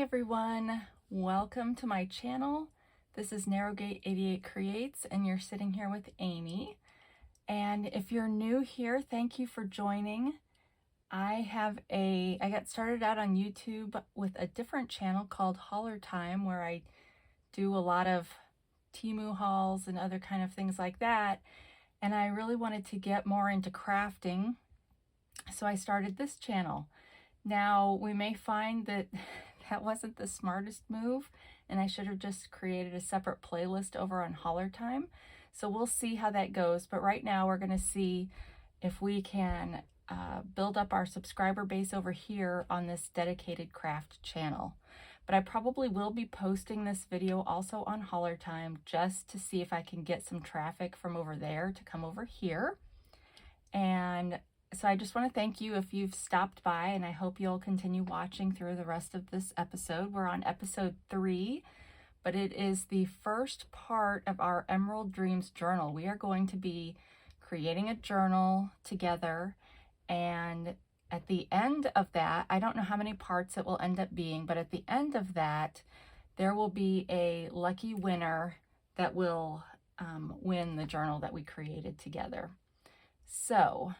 everyone, welcome to my channel. This is Narrowgate88 Creates and you're sitting here with Aimee. And if you're new here, thank you for joining. I got started out on YouTube with a different channel called haulertime where I do a lot of Temu hauls and other kind of things like that. And I really wanted to get more into crafting, so I started this channel. Now, we may find that that wasn't the smartest move, and I should have just created a separate playlist over on haulertime. So we'll see how that goes. But right now, we're going to see if we can build up our subscriber base over here on this dedicated craft channel. But I probably will be posting this video also on haulertime just to see if I can get some traffic from over there to come over here. And so I just want to thank you if you've stopped by, and I hope you'll continue watching through the rest of this episode. We're on episode 3, but it is the first part of our Emerald Dreams journal. We are going to be creating a journal together, and at the end of that, I don't know how many parts it will end up being, but at the end of that, there will be a lucky winner that will win the journal that we created together. So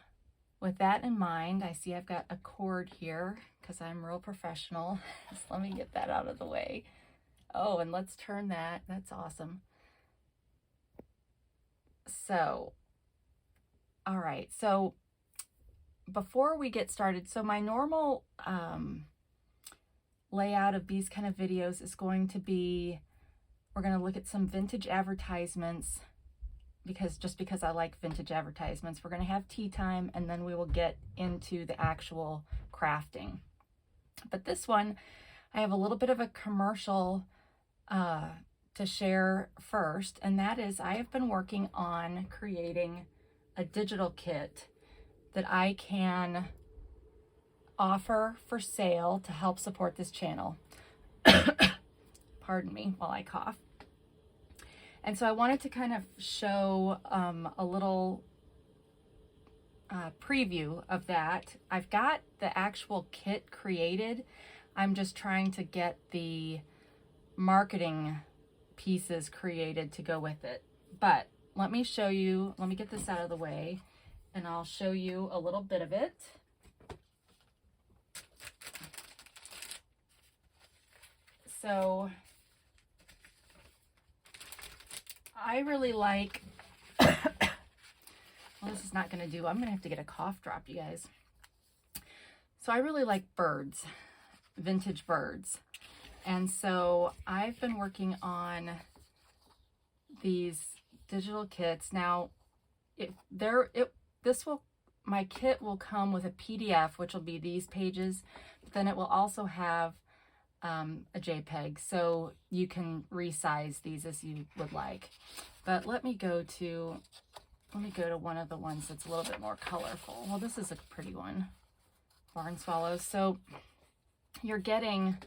with that in mind, I see I've got a cord here because I'm real professional. So let me get that out of the way. Oh, and let's turn that. That's awesome. So, all right. So before we get started, so my normal layout of these kind of videos is going to be, we're going to look at some vintage advertisements, because I like vintage advertisements. We're going to have tea time, and then we will get into the actual crafting. But this one, I have a little bit of a commercial to share first, and that is I have been working on creating a digital kit that I can offer for sale to help support this channel. Pardon me while I cough. And so I wanted to kind of show a little preview of that. I've got the actual kit created. I'm just trying to get the marketing pieces created to go with it. But let me show you, let me get this out of the way, and I'll show you a little bit of it. So I really like, well, this is not going to do, I'm going to have to get a cough drop, you guys. So I really like birds, vintage birds. And so I've been working on these digital kits. Now, my kit will come with a PDF, which will be these pages, but then it will also have a JPEG, so you can resize these as you would like. But let me go to one of the ones that's a little bit more colorful. Well, this is a pretty one, barn swallows. So you're getting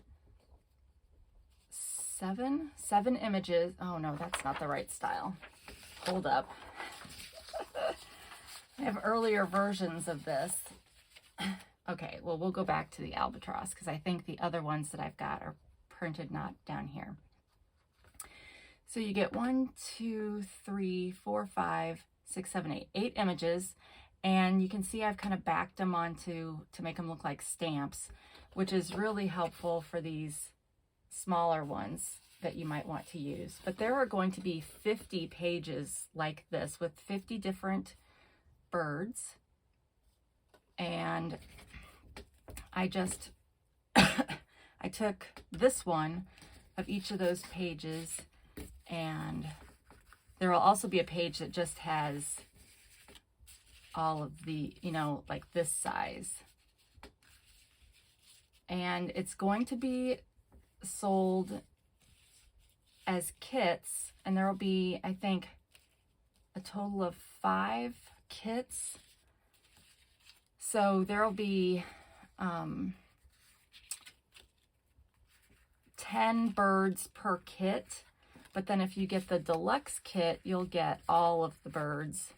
seven images. Oh no, that's not the right style. Hold up. I have earlier versions of this. Okay, well, we'll go back to the albatross because I think the other ones that I've got are printed not down here. So you get 1, 2, 3, 4, 5, 6, 7, 8 images, and you can see I've kind of backed them onto to make them look like stamps, which is really helpful for these smaller ones that you might want to use. But there are going to be 50 pages like this with 50 different birds, and I took this one of each of those pages, and there will also be a page that just has all of the, like this size. And it's going to be sold as kits, and there will be, I think, a total of 5 kits. So there will be 10 birds per kit, but then if you get the deluxe kit, you'll get all of the birds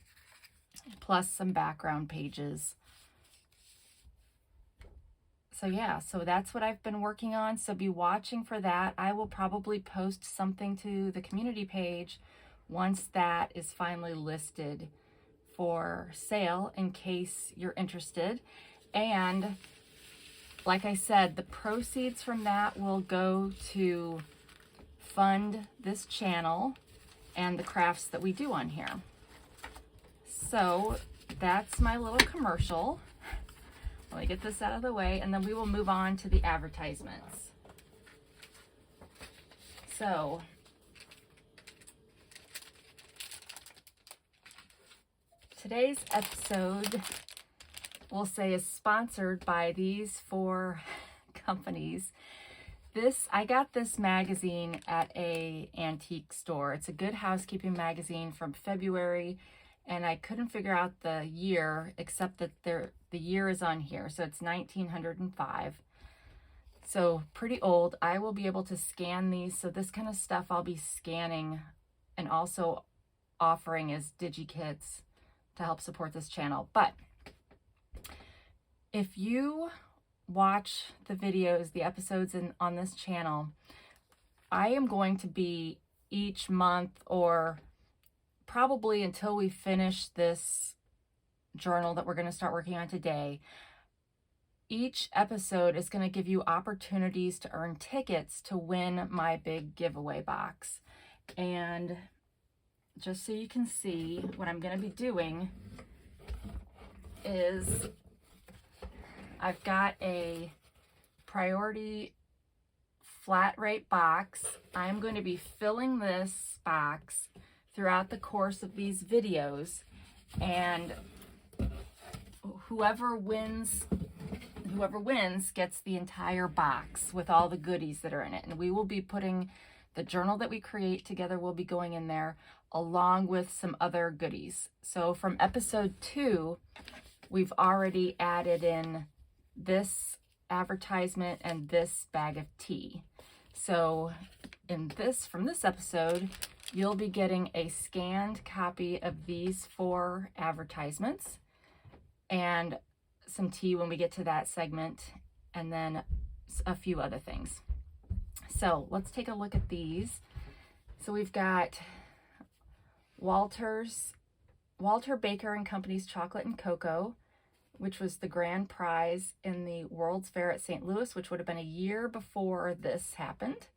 plus some background pages. So yeah, so that's what I've been working on. So be watching for that. I will probably post something to the community page once that is finally listed for sale in case you're interested. And like I said, the proceeds from that will go to fund this channel and the crafts that we do on here. So that's my little commercial. Let me get this out of the way, and then we will move on to the advertisements. So today's episode, we'll say, is sponsored by these 4 companies. I got this magazine at a antique store. It's a Good Housekeeping magazine from February, and I couldn't figure out the year except that the year is on here. So it's 1905. So pretty old. I will be able to scan these. So this kind of stuff I'll be scanning and also offering as Digikits to help support this channel. But if you watch the videos, the episodes on this channel, I am going to be each month, or probably until we finish this journal that we're going to start working on today, each episode is going to give you opportunities to earn tickets to win my big giveaway box. And just so you can see, what I'm going to be doing is I've got a priority flat rate box. I'm going to be filling this box throughout the course of these videos, and whoever wins gets the entire box with all the goodies that are in it. And we will be putting the journal that we create together, will be going in there along with some other goodies. So from episode 2, we've already added in this advertisement and this bag of tea. So from this episode, you'll be getting a scanned copy of these 4 advertisements and some tea when we get to that segment, and then a few other things. So let's take a look at these. So we've got Walter Baker and Company's Chocolate and Cocoa, which was the grand prize in the World's Fair at St. Louis, which would have been a year before this happened.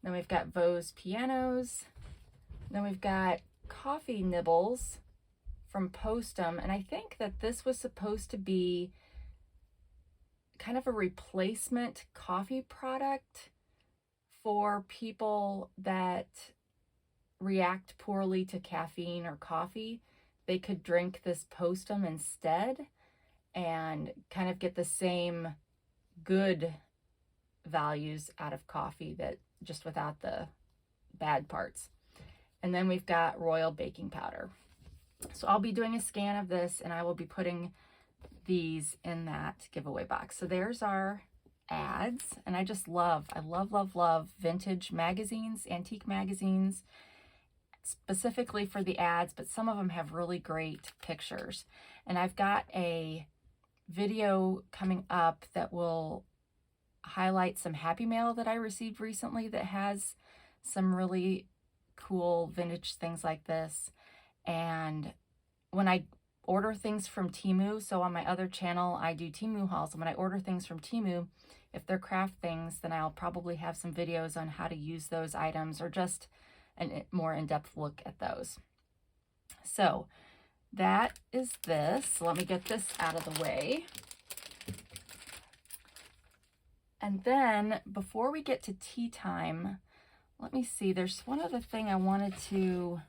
Then we've got Vaux's Pianos. Then we've got Coffee Nibbles from Postum, and I think that this was supposed to be kind of a replacement coffee product for people that react poorly to caffeine or coffee. They could drink this Postum instead and kind of get the same good values out of coffee, that just without the bad parts. And then we've got Royal Baking Powder. So I'll be doing a scan of this, and I will be putting these in that giveaway box. So there's our ads, and I love vintage magazines, antique magazines, specifically for the ads, but some of them have really great pictures. And I've got a video coming up that will highlight some Happy Mail that I received recently that has some really cool vintage things like this. And when I order things from Temu, so on my other channel I do Temu hauls, and when I order things from Temu, if they're craft things, then I'll probably have some videos on how to use those items, or just a more in-depth look at those. So that is this. So let me get this out of the way. And then before we get to tea time, let me see, there's one other thing I wanted to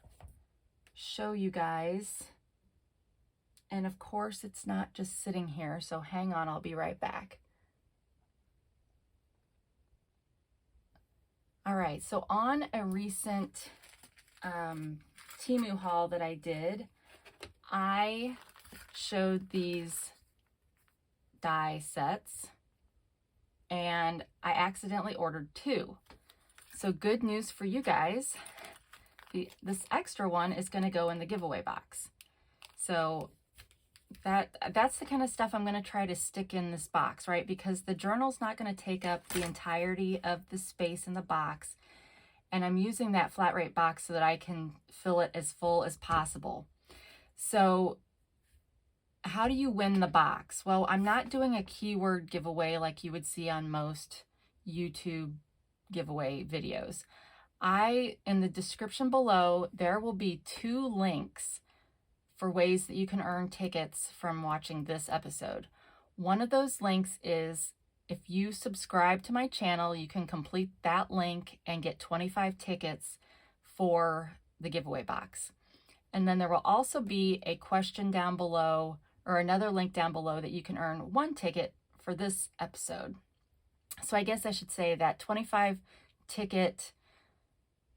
show you guys. And of course, it's not just sitting here, so hang on, I'll be right back. All right, so on a recent Temu haul that I did, I showed these die sets, and I accidentally ordered 2. So good news for you guys. This extra one is going to go in the giveaway box. So that's the kind of stuff I'm going to try to stick in this box, right? Because the journal's not going to take up the entirety of the space in the box. And I'm using that flat rate box so that I can fill it as full as possible. So how do you win the box? Well, I'm not doing a keyword giveaway like you would see on most YouTube giveaway videos. In the description below, there will be 2 links for ways that you can earn tickets from watching this episode. One of those links is, if you subscribe to my channel, you can complete that link and get 25 tickets for the giveaway box. And then there will also be a question down below, or another link down below, that you can earn 1 ticket for this episode. So I guess I should say that 25 ticket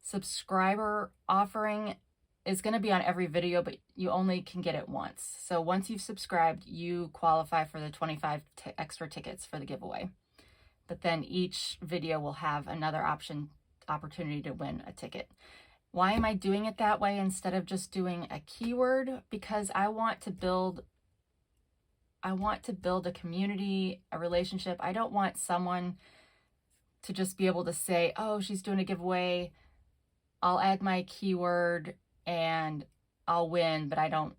subscriber offering is going to be on every video, but you only can get it once. So once you've subscribed, you qualify for the 25 extra tickets for the giveaway. But then each video will have another opportunity to win a ticket. Why am I doing it that way instead of just doing a keyword? Because I want to build a community, a relationship. I don't want someone to just be able to say, oh, she's doing a giveaway, I'll add my keyword and I'll win, but I don't,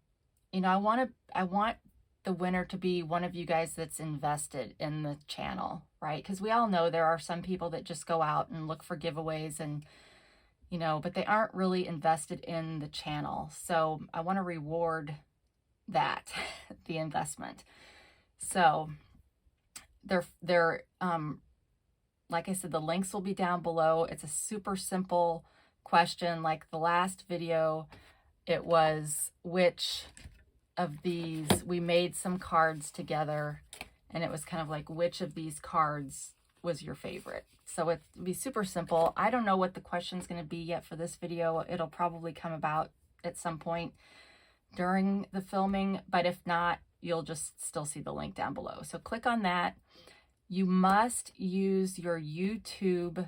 I want the winner to be one of you guys that's invested in the channel, right? Because we all know there are some people that just go out and look for giveaways and, but they aren't really invested in the channel. So I want to reward that, the investment. So like I said, the links will be down below. It's a super simple question. Like the last video, it was which of these, we made some cards together, and it was kind of like, which of these cards was your favorite? So it'd be super simple. I don't know what the question's going to be yet for this video. It'll probably come about at some point during the filming, but if not, you'll just still see the link down below. So click on that. You must use your YouTube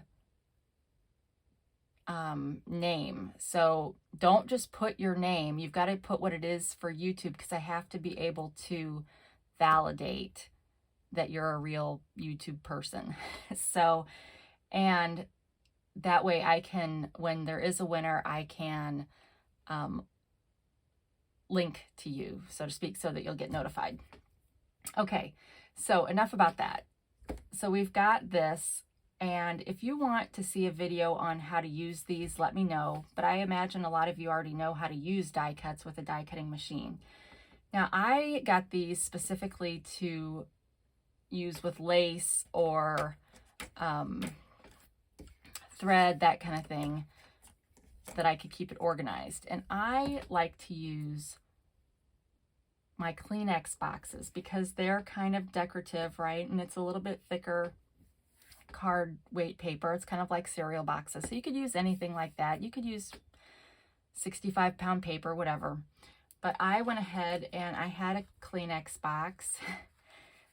name. So don't just put your name. You've got to put what it is for YouTube, because I have to be able to validate that you're a real YouTube person. So, and that way I can, when there is a winner, I can link to you, so to speak, so that you'll get notified. Okay, so enough about that. So we've got this, and if you want to see a video on how to use these, let me know. But I imagine a lot of you already know how to use die cuts with a die cutting machine. Now, I got these specifically to use with lace or thread, that kind of thing, that I could keep it organized. And I like to use my Kleenex boxes because they're kind of decorative, right? And it's a little bit thicker card weight paper. It's kind of like cereal boxes. So you could use anything like that. You could use 65-pound paper, whatever. But I went ahead and I had a Kleenex box.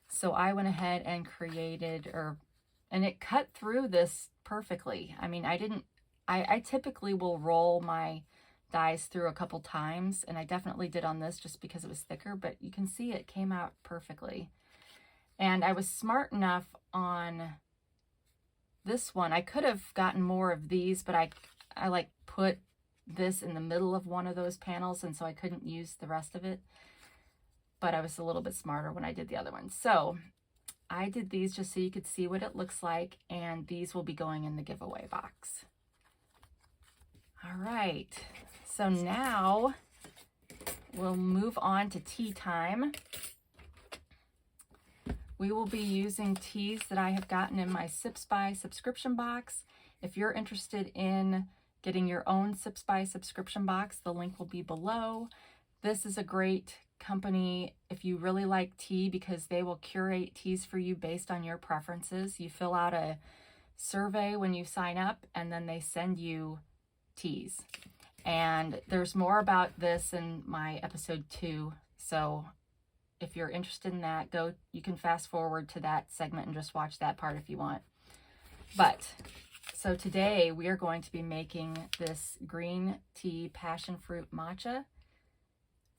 So I went ahead and created, and it cut through this perfectly. I mean, I typically will roll my dies through a couple times, and I definitely did on this just because it was thicker, but you can see it came out perfectly. And I was smart enough on this one. I could have gotten more of these, but I like put this in the middle of one of those panels, and so I couldn't use the rest of it. But I was a little bit smarter when I did the other one. So I did these just so you could see what it looks like, and these will be going in the giveaway box. All right, so now we'll move on to tea time. We will be using teas that I have gotten in my Sipsby subscription box. If you're interested in getting your own Sipsby subscription box, the link will be below. This is a great company if you really like tea, because they will curate teas for you based on your preferences. You fill out a survey when you sign up, and then they send you teas. And there's more about this in my episode 2. So if you're interested in that, you can fast forward to that segment and just watch that part if you want. But so today we are going to be making this green tea passion fruit matcha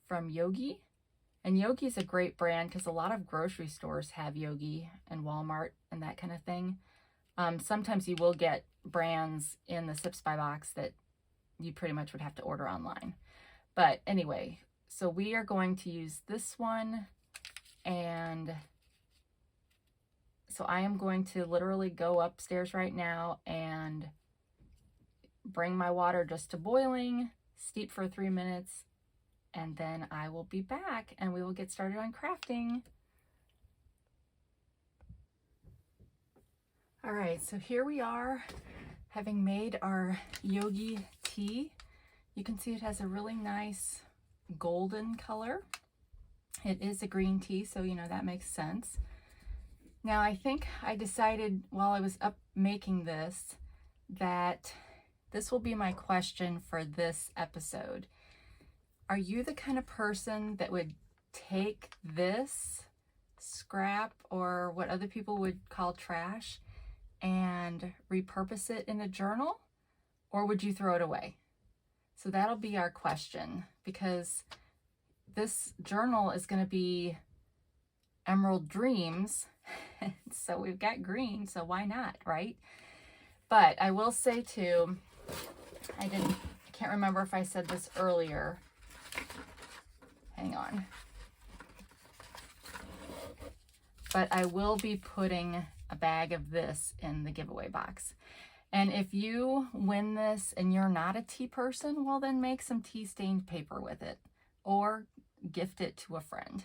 from Yogi. And Yogi's a great brand because a lot of grocery stores have Yogi and Walmart and that kind of thing. Sometimes you will get brands in the Sipsby box that you pretty much would have to order online. But anyway, so we are going to use this one, and so I am going to literally go upstairs right now and bring my water just to boiling, steep for 3 minutes, and then I will be back and we will get started on crafting. All right, so here we are, having made our Yogi tea. You can see it has a really nice golden color. It is a green tea, so you know that makes sense. Now I think I decided while I was up making this that this will be my question for this episode. Are you the kind of person that would take this scrap, or what other people would call trash, and repurpose it in a journal, or would you throw it away? So that'll be our question, because this journal is going to be Emerald Dreams. So we've got green, so why not, right? But I will say too, I can't remember if I said this earlier. Hang on. But I will be putting a bag of this in the giveaway box. And if you win this and you're not a tea person, well then make some tea stained paper with it or gift it to a friend.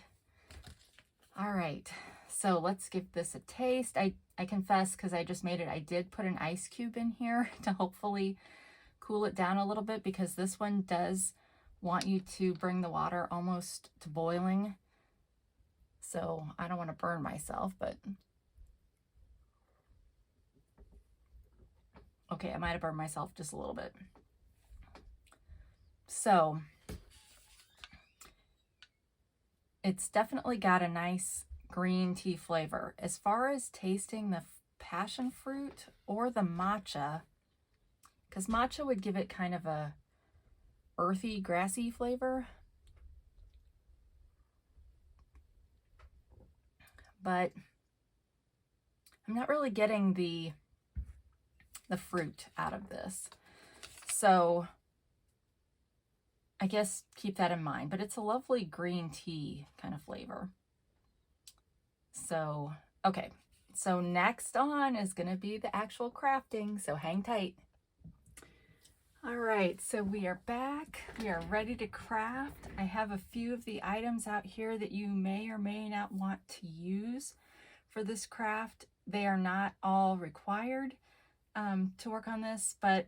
All right, so let's give this a taste. I confess, because I just made it, I did put an ice cube in here to hopefully cool it down a little bit, because this one does want you to bring the water almost to boiling. So I don't want to burn myself, but okay, I might have burned myself just a little bit. So it's definitely got a nice green tea flavor. As far as tasting the passion fruit or the matcha, because matcha would give it kind of a earthy, grassy flavor. But I'm not really getting the fruit out of this. So I guess keep that in mind. But it's a lovely green tea kind of flavor. So, okay. So next on is going to be the actual crafting. So hang tight. All right, so we are back. We are ready to craft. I have a few of the items out here that you may or may not want to use for this craft. They are not all required to work on this, but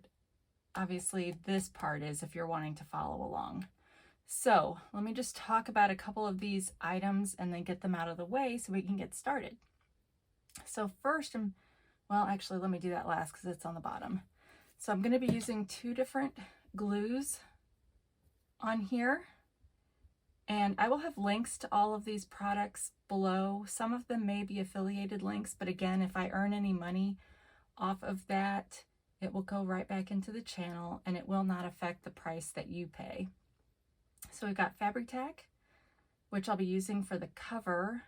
obviously this part is if you're wanting to follow along. So let me just talk about a couple of these items and then get them out of the way so we can get started. So first, well, actually, let me do that last because it's on the bottom. So I'm going to be using 2 different glues on here, and I will have links to all of these products below. Some of them may be affiliated links, but again, if I earn any money off of that, it will go right back into the channel and it will not affect the price that you pay. So we've got Fabri Tac, which I'll be using for the cover,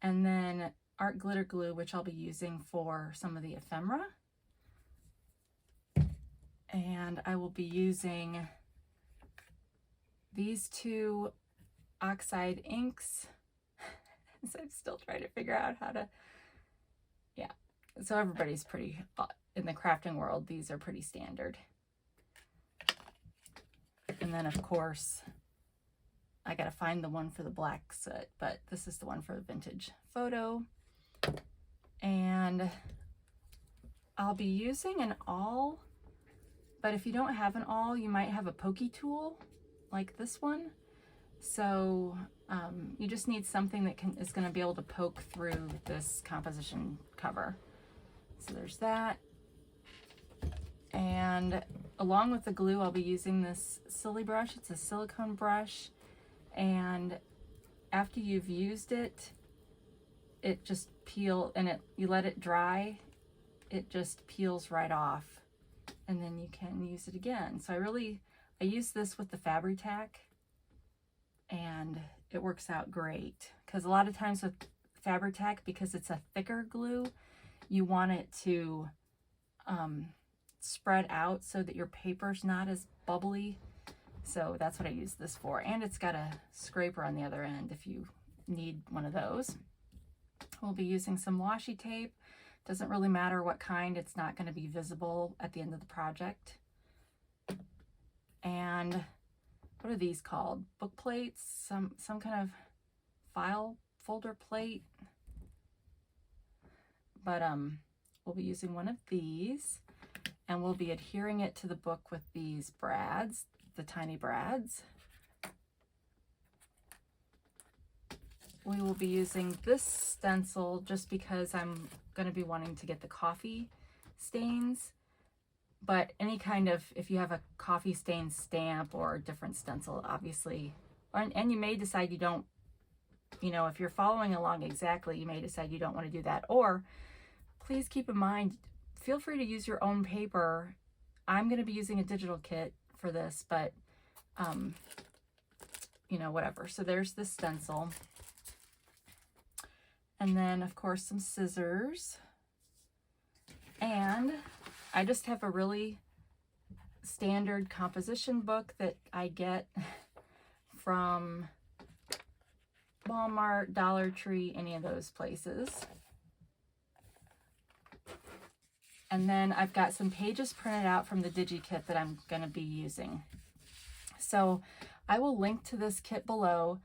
and then art glitter glue, which I'll be using for some of the ephemera. And I will be using these 2 Oxide inks. So I'm still trying to figure out how to, yeah. So everybody's pretty, in the crafting world, these are pretty standard. And then of course, I gotta find the one for the black soot, but this is the one for the vintage photo. And I'll be using an awl. But if you don't have an awl, you might have a pokey tool like this one. So you just need something that is going to be able to poke through this composition cover. So there's that. And along with the glue, I'll be using this silly brush. It's a silicone brush. And after you've used it, it just peels, and you let it dry, it just peels right off. And then you can use it again. So I use this with the Fabri Tac, and it works out great. Because a lot of times with Fabri Tac, because it's a thicker glue, you want it to spread out so that your paper's not as bubbly. So that's what I use this for. And it's got a scraper on the other end if you need one of those. We'll be using some washi tape. Doesn't really matter what kind, it's not going to be visible at the end of the project. And what are these called? Book plates? Some kind of file folder plate. But we'll be using one of these, and we'll be adhering it to the book with these brads, the tiny brads. We will be using this stencil just because I'm going to be wanting to get the coffee stains. But any kind of, if you have a coffee stain stamp or a different stencil, obviously, and you may decide you don't, you know, if you're following along exactly, you may decide you don't want to do that. Or please keep in mind, feel free to use your own paper. I'm going to be using a digital kit for this, but, you know, whatever. So there's the stencil. And then, of course, some scissors. And I just have a really standard composition book that I get from Walmart, Dollar Tree, any of those places. And then I've got some pages printed out from the Digikit that I'm going to be using. So I will link to this kit below.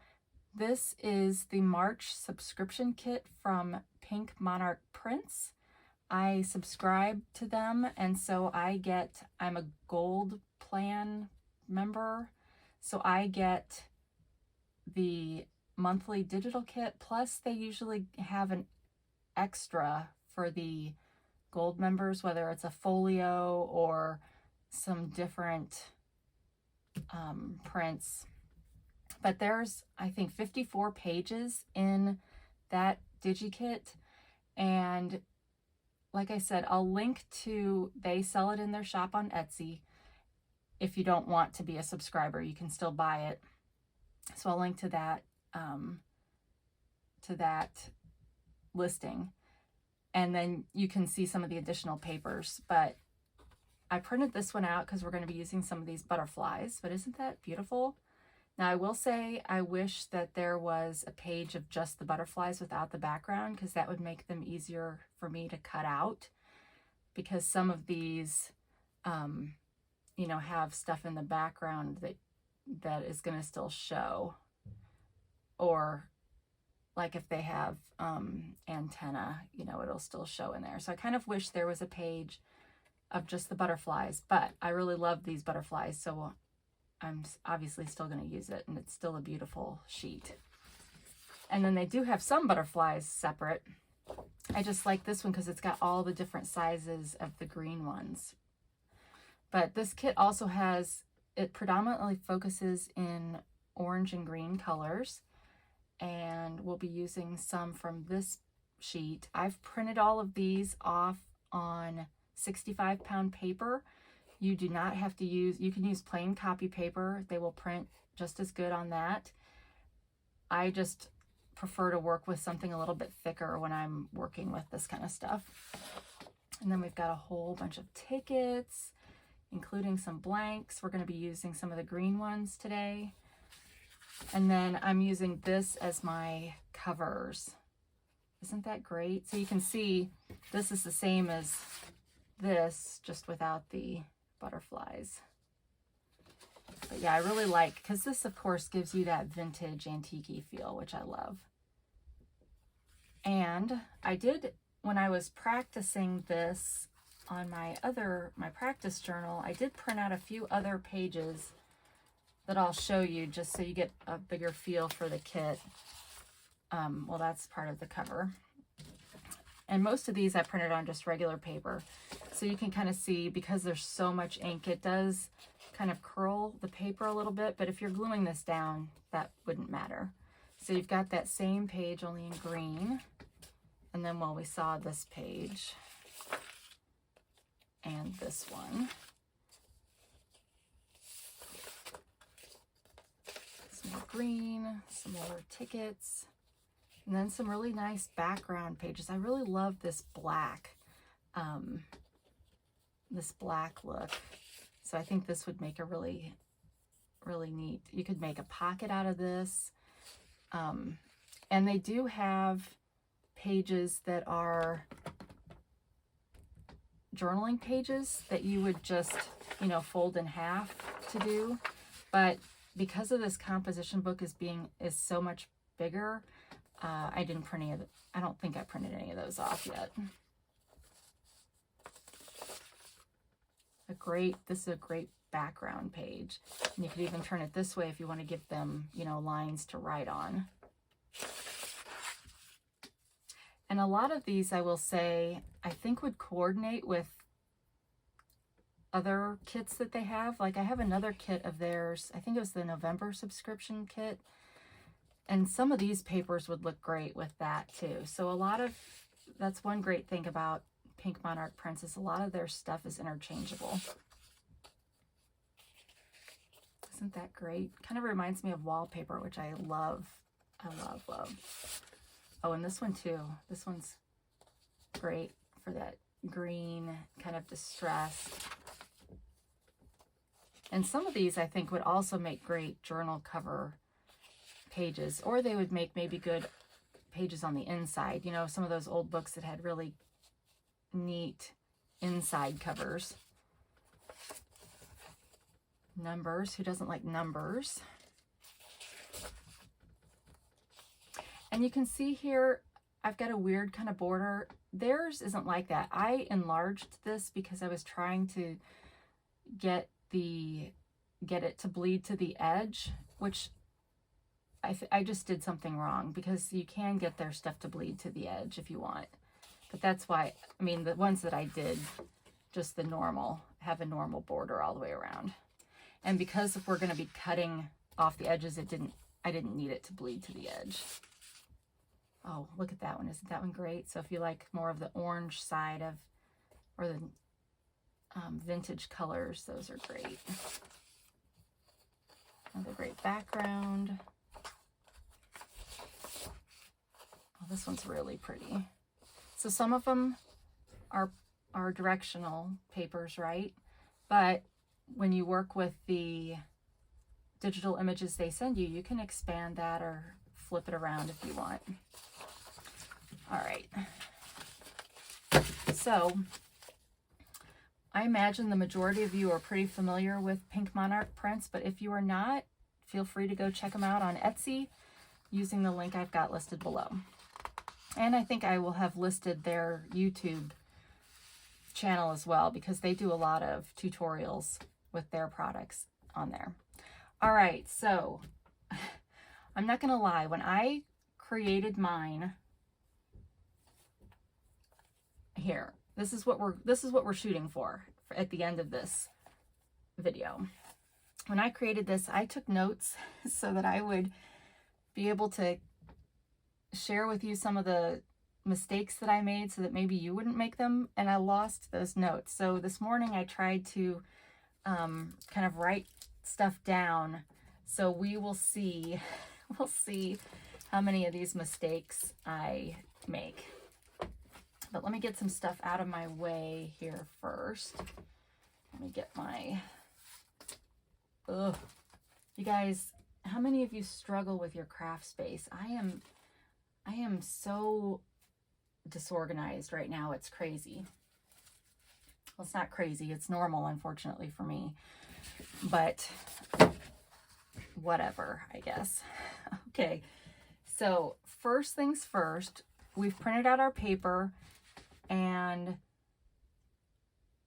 This is the March subscription kit from Pink Monarch Prints. I subscribe to them, and so I'm a gold plan member, so I get the monthly digital kit, plus they usually have an extra for the gold members, whether it's a folio or some different prints. But there's, I think, 54 pages in that Digikit, and like I said, I'll link to, they sell it in their shop on Etsy. If you don't want to be a subscriber, you can still buy it. So I'll link to that listing. And then you can see some of the additional papers. But I printed this one out because we're going to be using some of these butterflies. But isn't that beautiful? Now, I will say I wish that there was a page of just the butterflies without the background, because that would make them easier for me to cut out, because some of these, you know, have stuff in the background that is going to still show. Or like if they have antenna, you know, it'll still show in there. So I kind of wish there was a page of just the butterflies, but I really love these butterflies, so I'm obviously still going to use it, and it's still a beautiful sheet. And then they do have some butterflies separate. I just like this one because it's got all the different sizes of the green ones. But this kit also has, it predominantly focuses in orange and green colors, and we'll be using some from this sheet. I've printed all of these off on 65-pound paper. You do not have to use, you can use plain copy paper. They will print just as good on that. I just prefer to work with something a little bit thicker when I'm working with this kind of stuff. And then we've got a whole bunch of tickets, including some blanks. We're going to be using some of the green ones today. And then I'm using this as my covers. Isn't that great? So you can see this is the same as this, just without the butterflies. But yeah, I really like, because this of course gives you that vintage antique-y feel, which I love. And I did, when I was practicing this on my practice journal, I did print out a few other pages that I'll show you just so you get a bigger feel for the kit. Well, that's part of the cover. And most of these I printed on just regular paper. So you can kind of see, because there's so much ink, it does kind of curl the paper a little bit, but if you're gluing this down, that wouldn't matter. So you've got that same page, only in green. And then, well, we saw this page and this one. Some more green, some more tickets, and then some really nice background pages. I really love this black look. So I think this would make a really neat. You could make a pocket out of this. And they do have pages that are journaling pages that you would just, you know, fold in half to do. But because of this composition book is so much bigger, I didn't print any of it. I don't think I printed any of those off yet. This is a great background page. And you could even turn it this way if you want to give them, you know, lines to write on. And a lot of these, I will say, I think would coordinate with other kits that they have. Like I have another kit of theirs. I think it was the November subscription kit. And some of these papers would look great with that too. So that's one great thing about Pink Monarch prints is a lot of their stuff is interchangeable. Isn't that great? Kind of reminds me of wallpaper, which I love. I love. Oh, and this one too. This one's great for that green kind of distress. And some of these I think would also make great journal cover pages, or they would make maybe good pages on the inside. You know, some of those old books that had really neat inside covers. Numbers. Who doesn't like numbers? And you can see here, I've got a weird kind of border. Theirs isn't like that. I enlarged this because I was trying to get it to bleed to the edge, which I just did something wrong, because you can get their stuff to bleed to the edge if you want. But that's why, I mean, the ones that I did, just the normal, have a normal border all the way around. And because if we're going to be cutting off the edges, I didn't need it to bleed to the edge. Oh, look at that one. Isn't that one great? So if you like more of the orange side of, or the vintage colors, those are great. Another great background. Oh, this one's really pretty. So some of them are directional papers, right? But when you work with the digital images they send you, you can expand that or flip it around if you want. All right. So I imagine the majority of you are pretty familiar with Pink Monarch prints, but if you are not, feel free to go check them out on Etsy using the link I've got listed below. And I think I will have listed their YouTube channel as well, because they do a lot of tutorials with their products on there. All right, so I'm not gonna lie, when I created mine, here, this is what we're shooting for at the end of this video. When I created this, I took notes so that I would be able to share with you some of the mistakes that I made so that maybe you wouldn't make them, and I lost those notes. So this morning I tried to kind of write stuff down, so we'll see how many of these mistakes I make. But let me get some stuff out of my way here first. Let me get my, you guys, how many of you struggle with your craft space? I am so disorganized right now. It's crazy. Well, it's not crazy. It's normal, unfortunately, for me. But whatever, I guess. Okay. So first things first, we've printed out our paper, and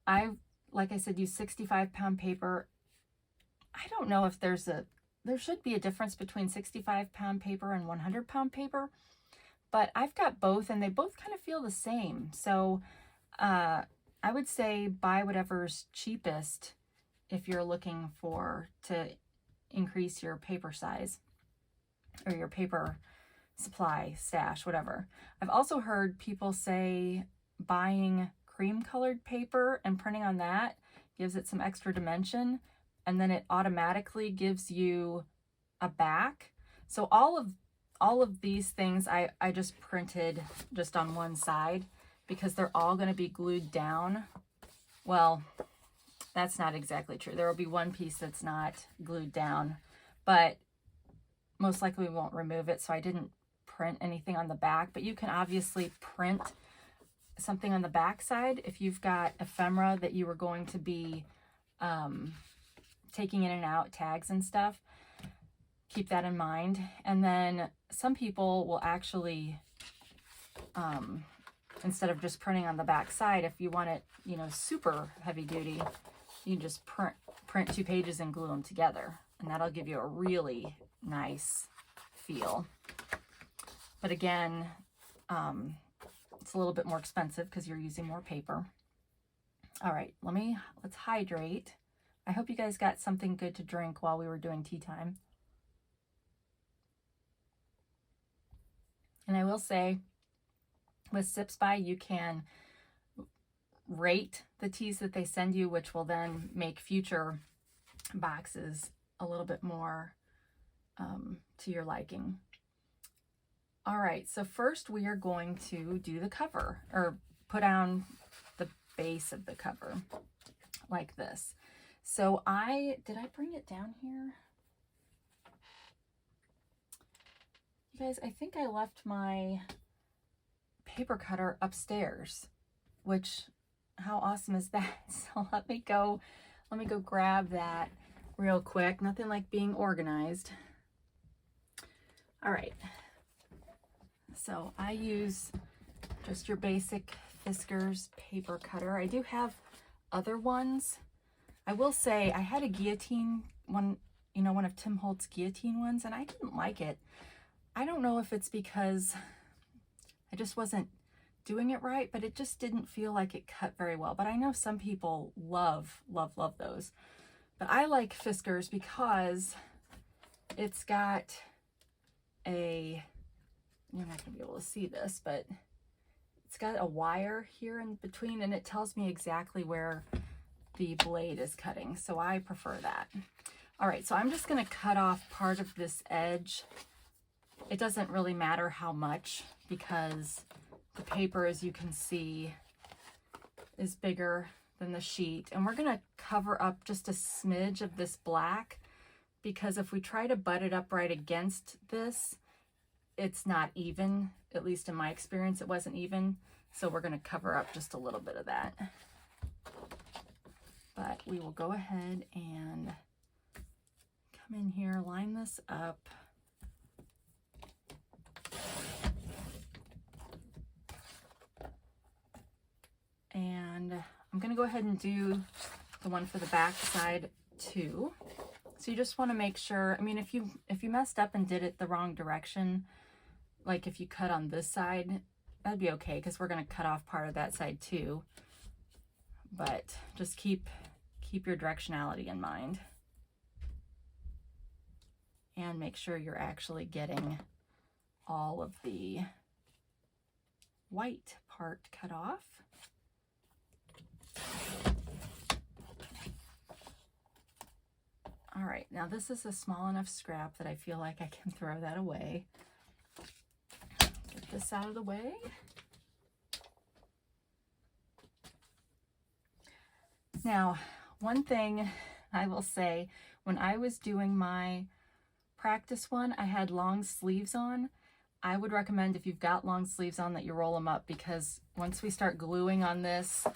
like I said, use 65-pound paper. I don't know if there should be a difference between 65-pound paper and 100-pound paper, but I've got both, and they both kind of feel the same. So I would say buy whatever's cheapest if you're looking to increase your paper size or your paper supply, stash, whatever. I've also heard people say buying cream colored paper and printing on that gives it some extra dimension, and then it automatically gives you a back. So all of these things I just printed just on one side because they're all going to be glued down. Well, that's not exactly true. There will be one piece that's not glued down, but most likely we won't remove it, so I didn't print anything on the back. But you can obviously print something on the back side if you've got ephemera that you were going to be taking in and out, tags and stuff. Keep that in mind. And then some people will actually, instead of just printing on the back side, if you want it, you know, super heavy duty, you can just print 2 pages and glue them together, and that'll give you a really nice feel. But again, it's a little bit more expensive because you're using more paper. All right, let's hydrate. I hope you guys got something good to drink while we were doing tea time. And I will say, with Sipsby, you can rate the teas that they send you, which will then make future boxes a little bit more to your liking. All right, so first we are going to do the cover, or put down the base of the cover like this. So did I bring it down here? You guys, I think I left my paper cutter upstairs, which, how awesome is that? So let me go grab that real quick. Nothing like being organized. All right. So I use just your basic Fiskars paper cutter. I do have other ones. I will say I had a guillotine one, you know, one of Tim Holtz's guillotine ones, and I didn't like it. I don't know if it's because I just wasn't doing it right, but it just didn't feel like it cut very well. But I know some people love those. But I like Fiskars because it's got a, you're not going to be able to see this, but it's got a wire here in between, and it tells me exactly where the blade is cutting. So I prefer that. All right, so I'm just going to cut off part of this edge. It doesn't really matter how much, because the paper, as you can see, is bigger than the sheet. And we're going to cover up just a smidge of this black, because if we try to butt it up right against this, it's not even. At least in my experience, it wasn't even. So we're going to cover up just a little bit of that. But we will go ahead and come in here, line this up. And I'm going to go ahead and do the one for the back side too. So you just want to make sure, I mean, if you messed up and did it the wrong direction, like if you cut on this side, that'd be okay, because we're going to cut off part of that side too. But just keep your directionality in mind. And make sure you're actually getting all of the white part cut off. All right, now this is a small enough scrap that I feel like I can throw that away. Get this out of the way. Now, one thing I will say, when I was doing my practice one, I had long sleeves on. I would recommend, if you've got long sleeves on, that you roll them up, because once we start gluing on this,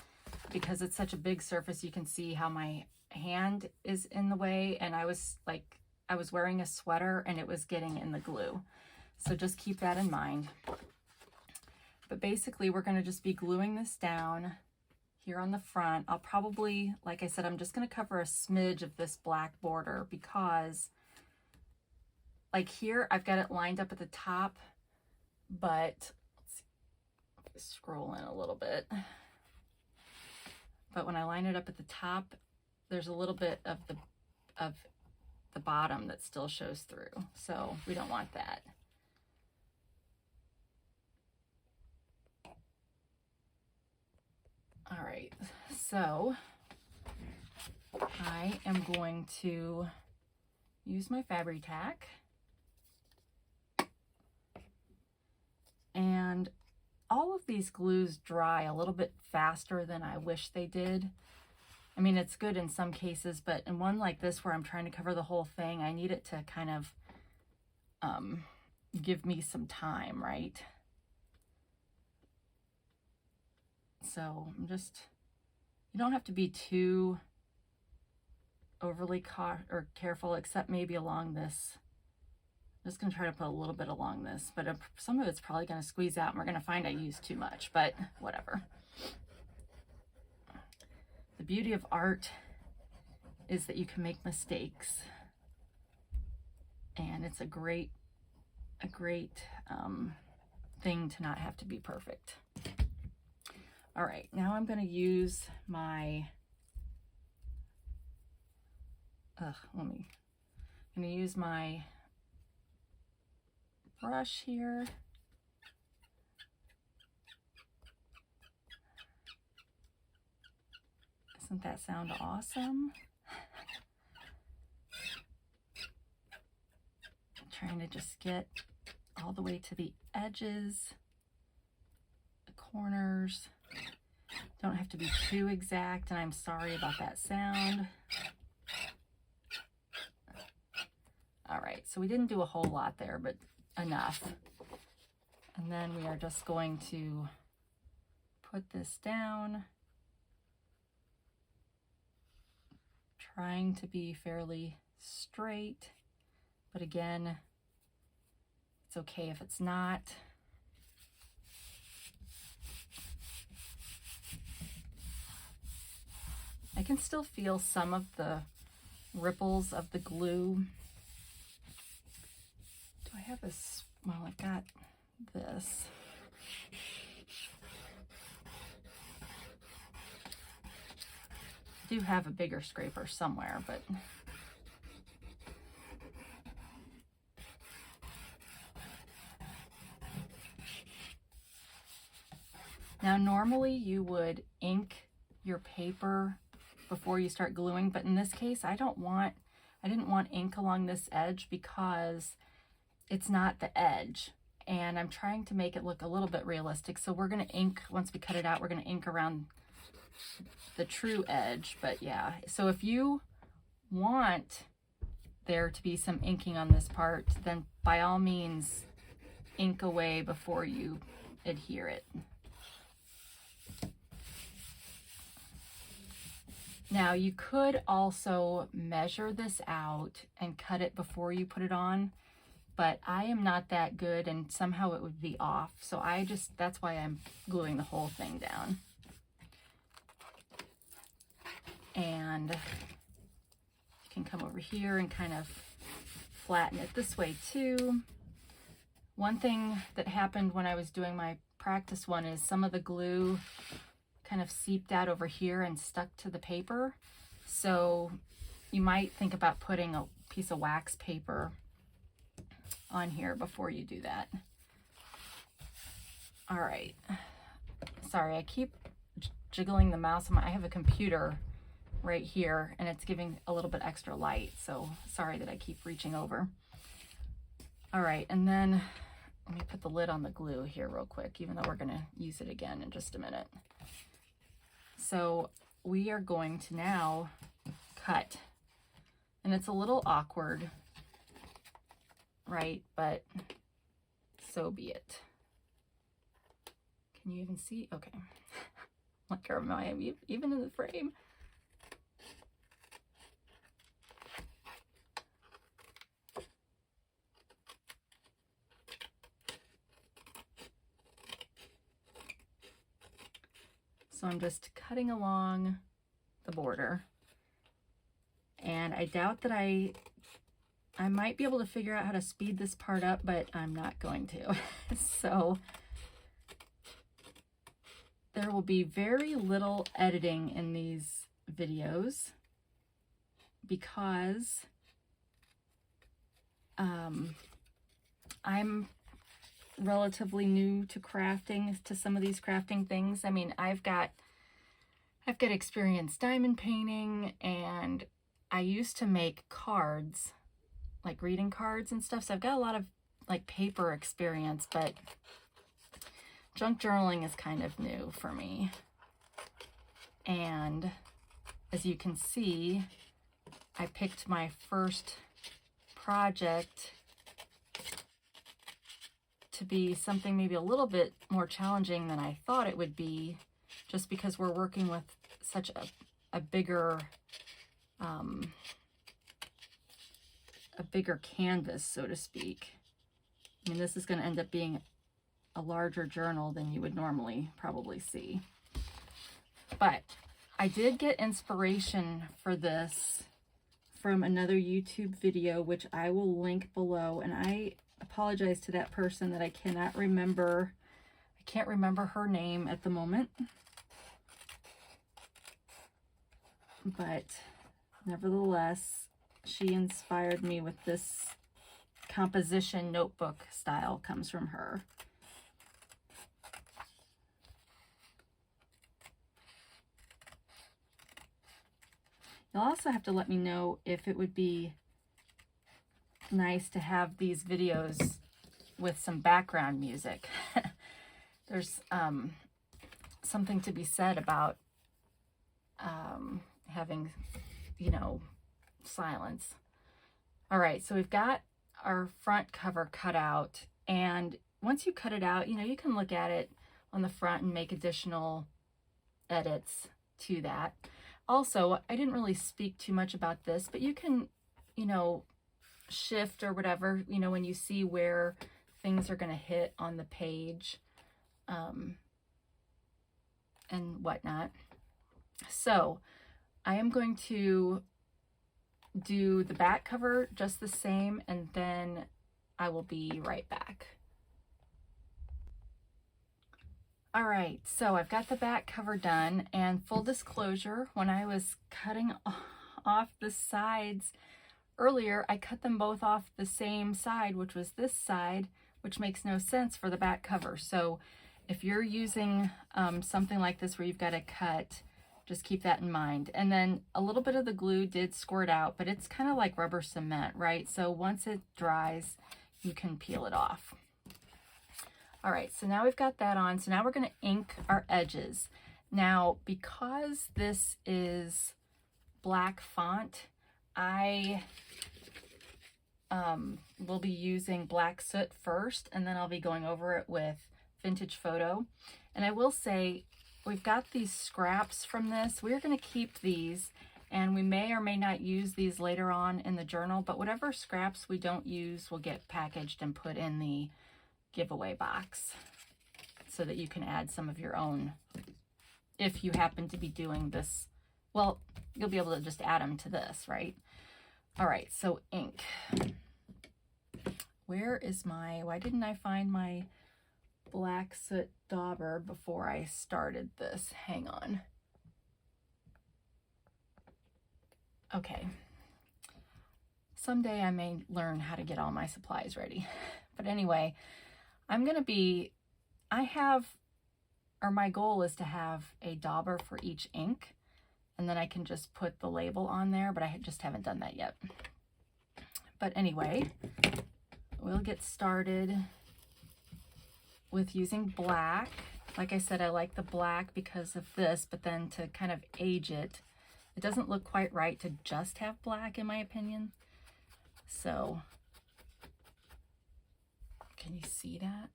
because it's such a big surface, you can see how my hand is in the way, and I was wearing a sweater and it was getting in the glue. So just keep that in mind. But basically we're going to just be gluing this down here on the front. I'll probably, like I said, I'm just going to cover a smidge of this black border, because like here I've got it lined up at the top, but let's scroll in a little bit. But when I line it up at the top, there's a little bit of the bottom that still shows through. So we don't want that. All right, so I am going to use my Fabri Tac. And all of these glues dry a little bit faster than I wish they did. I mean, it's good in some cases, but in one like this where I'm trying to cover the whole thing, I need it to kind of give me some time, right? So I'm just, you don't have to be too overly careful, except maybe along this. I'm just going to try to put a little bit along this, but some of it's probably going to squeeze out and we're going to find I used too much, but whatever. The beauty of art is that you can make mistakes, and it's a great thing to not have to be perfect. All right, now I'm going to use my I'm going to use my brush here. Doesn't that sound awesome? I'm trying to just get all the way to the edges, the corners. Don't have to be too exact, and I'm sorry about that sound. All right, so we didn't do a whole lot there, but enough. And then we are just going to put this down, trying to be fairly straight, but again, it's okay if it's not. I can still feel some of the ripples of the glue. Do I have this? Well, I've got this. I do have a bigger scraper somewhere, but now normally you would ink your paper before you start gluing, but in this case I didn't want ink along this edge because it's not the edge, and I'm trying to make it look a little bit realistic. So we're going to ink, once we cut it out, we're going to ink around the true edge. But yeah, so if you want there to be some inking on this part, then by all means ink away before you adhere it. Now you could also measure this out and cut it before you put it on, but I am not that good and somehow it would be off. So that's why I'm gluing the whole thing down. And you can come over here and kind of flatten it this way too. One thing that happened when I was doing my practice one is some of the glue kind of seeped out over here and stuck to the paper. So you might think about putting a piece of wax paper on here before you do that. All right. Sorry, I keep jiggling the mouse. I have a computer right here and it's giving a little bit extra light. So sorry that I keep reaching over. All right, and then let me put the lid on the glue here real quick, even though we're gonna use it again in just a minute. So we are going to now cut, and it's a little awkward, right? But so be it. Can you even see? Okay. Like, am I even in the frame? So I'm just cutting along the border, and I doubt that I might be able to figure out how to speed this part up, but I'm not going to. So there will be very little editing in these videos because I'm relatively new to crafting, to some of these crafting things. I mean, I've got experience diamond painting, and I used to make cards like greeting cards and stuff. So I've got a lot of like paper experience, but junk journaling is kind of new for me. And as you can see, I picked my first project to be something maybe a little bit more challenging than I thought it would be, just because we're working with such a bigger canvas, so to speak. I mean, this is going to end up being a larger journal than you would normally probably see. But I did get inspiration for this from another YouTube video, which I will link below. And I apologize to that person that I cannot remember. I can't remember her name at the moment. But nevertheless, she inspired me with this composition notebook style. Comes from her. You'll also have to let me know if it would be nice to have these videos with some background music. There's something to be said about having, you know, silence. All right, so we've got our front cover cut out, and once you cut it out, you know, you can look at it on the front and make additional edits to that. Also, I didn't really speak too much about this, but you can, you know, shift or whatever, you know, when you see where things are going to hit on the page and whatnot. So I am going to do the back cover just the same, and then I will be right back. All right, so I've got the back cover done, and full disclosure, when I was cutting off the sides earlier, I cut them both off the same side, which was this side, which makes no sense for the back cover. So if you're using something like this where you've got to cut, just keep that in mind. And then a little bit of the glue did squirt out, but it's kind of like rubber cement, right? So once it dries, you can peel it off. All right, so now we've got that on. So now we're going to ink our edges. Now, because this is black font, I will be using black soot first, and then I'll be going over it with Vintage Photo. And I will say, we've got these scraps from this. We're going to keep these, and we may or may not use these later on in the journal, but whatever scraps we don't use will get packaged and put in the giveaway box so that you can add some of your own if you happen to be doing this. Well, you'll be able to just add them to this, right? All right, so ink. Where is my, why didn't I find my black soot dauber before I started this? Hang on. Okay. Someday I may learn how to get all my supplies ready. But anyway, I'm going to be, my goal is to have a dauber for each ink, and then I can just put the label on there, but I just haven't done that yet. But anyway, we'll get started with using black. Like I said, I like the black because of this, but then to kind of age it, it doesn't look quite right to just have black, in my opinion. So, can you see that?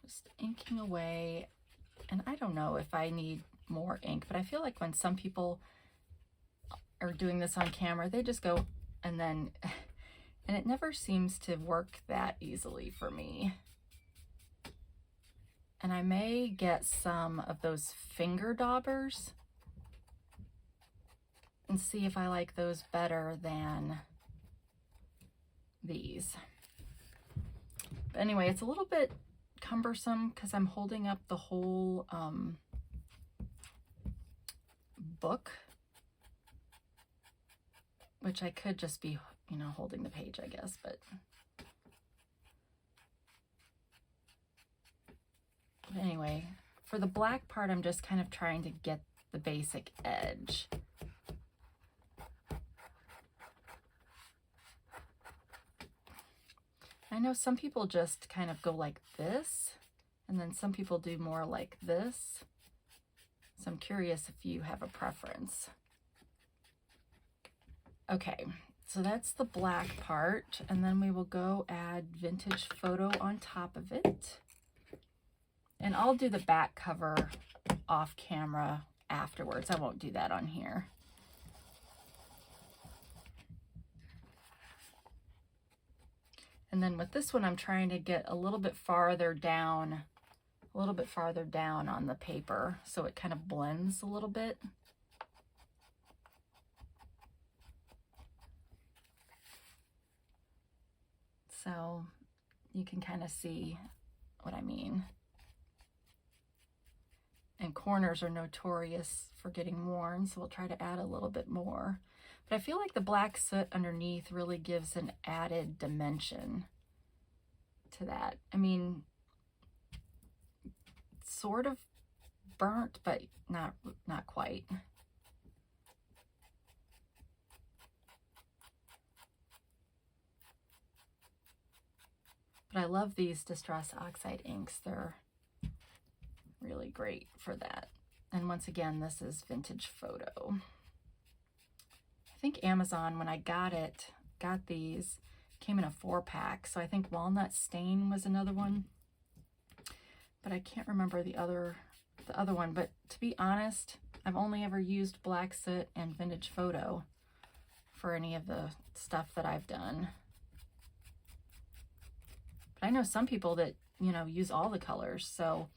Just inking away. And I don't know if I need more ink, but I feel like when some people are doing this on camera, they just go and then, and it never seems to work that easily for me. And I may get some of those finger daubers and see if I like those better than these. But anyway, it's a little bit cumbersome because I'm holding up the whole book, which I could just be, you know, holding the page, I guess, but anyway, for the black part, I'm just kind of trying to get the basic edge. I know some people just kind of go like this, and then some people do more like this. So I'm curious if you have a preference. Okay, so that's the black part, and then we will go add vintage photo on top of it. And I'll do the back cover off camera afterwards. I won't do that on here. And then with this one, I'm trying to get a little bit farther down on the paper so it kind of blends a little bit. So you can kind of see what I mean. And corners are notorious for getting worn, so we'll try to add a little bit more. But I feel like the black soot underneath really gives an added dimension to that. I mean, sort of burnt, but not quite. But I love these Distress Oxide inks. They're really great for that. And once again, this is vintage photo. I think Amazon, when I got these, came in a 4-pack. So I think Walnut Stain was another one, but I can't remember the other one. But to be honest, I've only ever used black soot and vintage photo for any of the stuff that I've done. But I know some people that, you know, use all the colors. So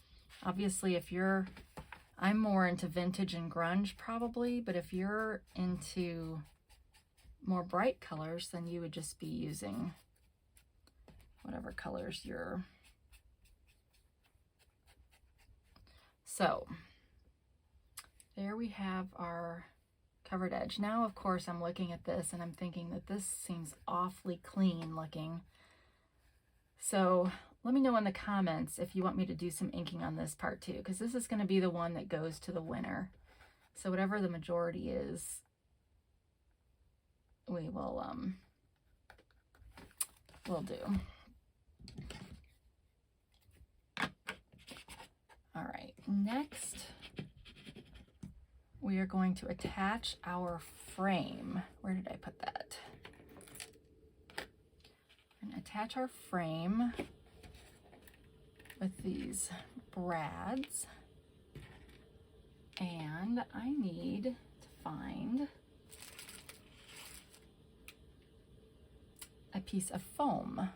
obviously I'm more into vintage and grunge probably, but if you're into more bright colors, then you would just be using whatever colors you're. So there we have our covered edge. Now, of course, I'm looking at this and I'm thinking that this seems awfully clean looking. So let me know in the comments if you want me to do some inking on this part too, because this is going to be the one that goes to the winner. So whatever the majority is, we will we'll do. All right, next we are going to attach our frame. Where did I put that? We're going to attach our frame with these brads, and I need to find a piece of foam.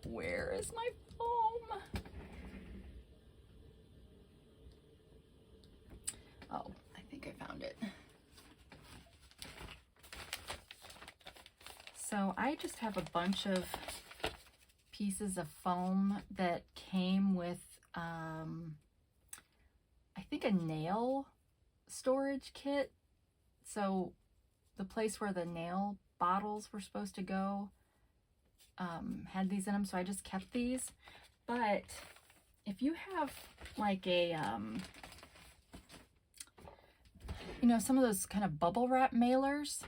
Where is my foam? Oh, I think I found it. So I just have a bunch of pieces of foam that came with, I think, a nail storage kit. So the place where the nail bottles were supposed to go had these in them, so I just kept these. But if you have like a, you know, some of those kind of bubble wrap mailers,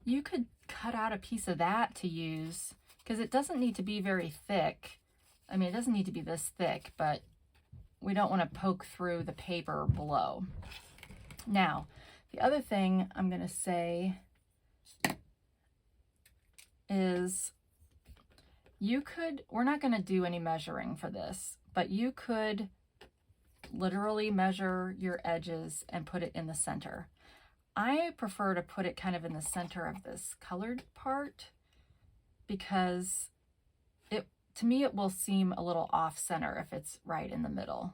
you could cut out a piece of that to use, because it doesn't need to be very thick. I mean, it doesn't need to be this thick, but we don't want to poke through the paper below. Now, the other thing I'm going to say is you could, we're not going to do any measuring for this, but you could literally measure your edges and put it in the center. I prefer to put it kind of in the center of this colored part, because to me it will seem a little off center if it's right in the middle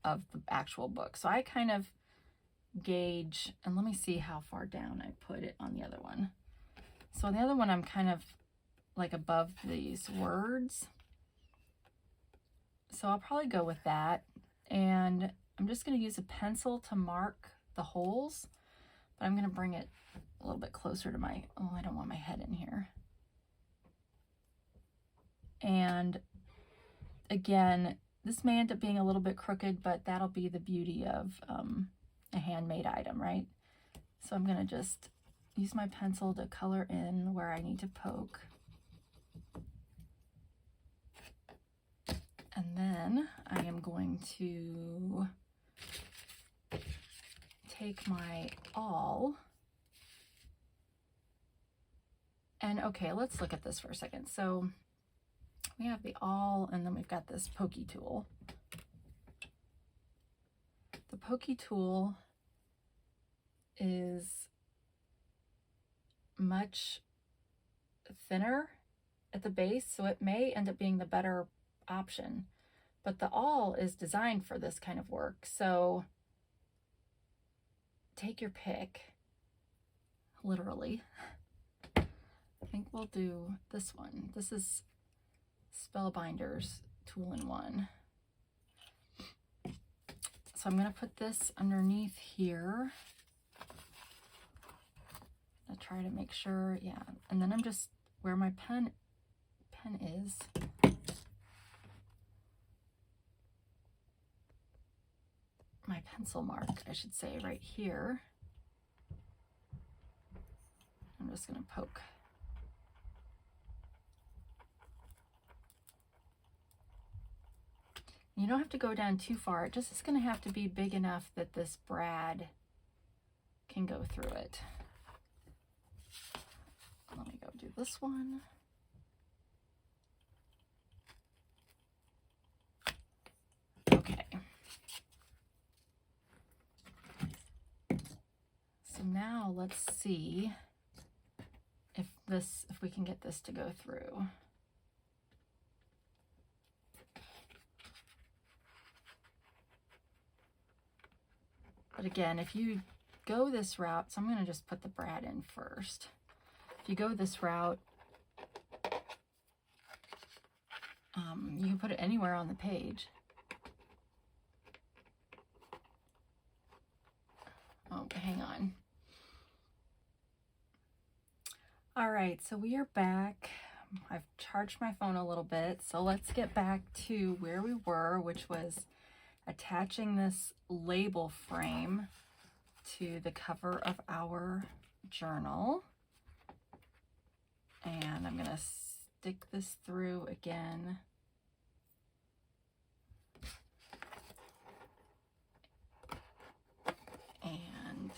of the actual book. So I kind of gauge, and let me see how far down I put it on the other one. So on the other one I'm kind of like above these words, so I'll probably go with that. And I'm just going to use a pencil to mark the holes, but I'm going to bring it a little bit closer to my, oh, I don't want my head in here. And again, this may end up being a little bit crooked, but that'll be the beauty of a handmade item, right? So I'm gonna just use my pencil to color in where I need to poke. And then I am going to take my awl. And okay, let's look at this for a second. So we have the awl, and then we've got this pokey tool. The pokey tool is much thinner at the base, so it may end up being the better option. But the awl is designed for this kind of work, so take your pick, literally. I think we'll do this one. This is Spellbinder's tool-in-one. So I'm going to put this underneath here. I'll try to make sure, yeah. And then I'm just, where my pen is, my pencil mark, I should say, right here. I'm just going to poke. You don't have to go down too far. It just is going to have to be big enough that this brad can go through it. Let me go do this one. Okay. So now let's see if we can get this to go through. But again, if you go this route, so I'm going to just put the brad in first. If you go this route, you can put it anywhere on the page. Oh, hang on. All right, so we are back. I've charged my phone a little bit, so let's get back to where we were, which was attaching this label frame to the cover of our journal. And I'm going to stick this through again. And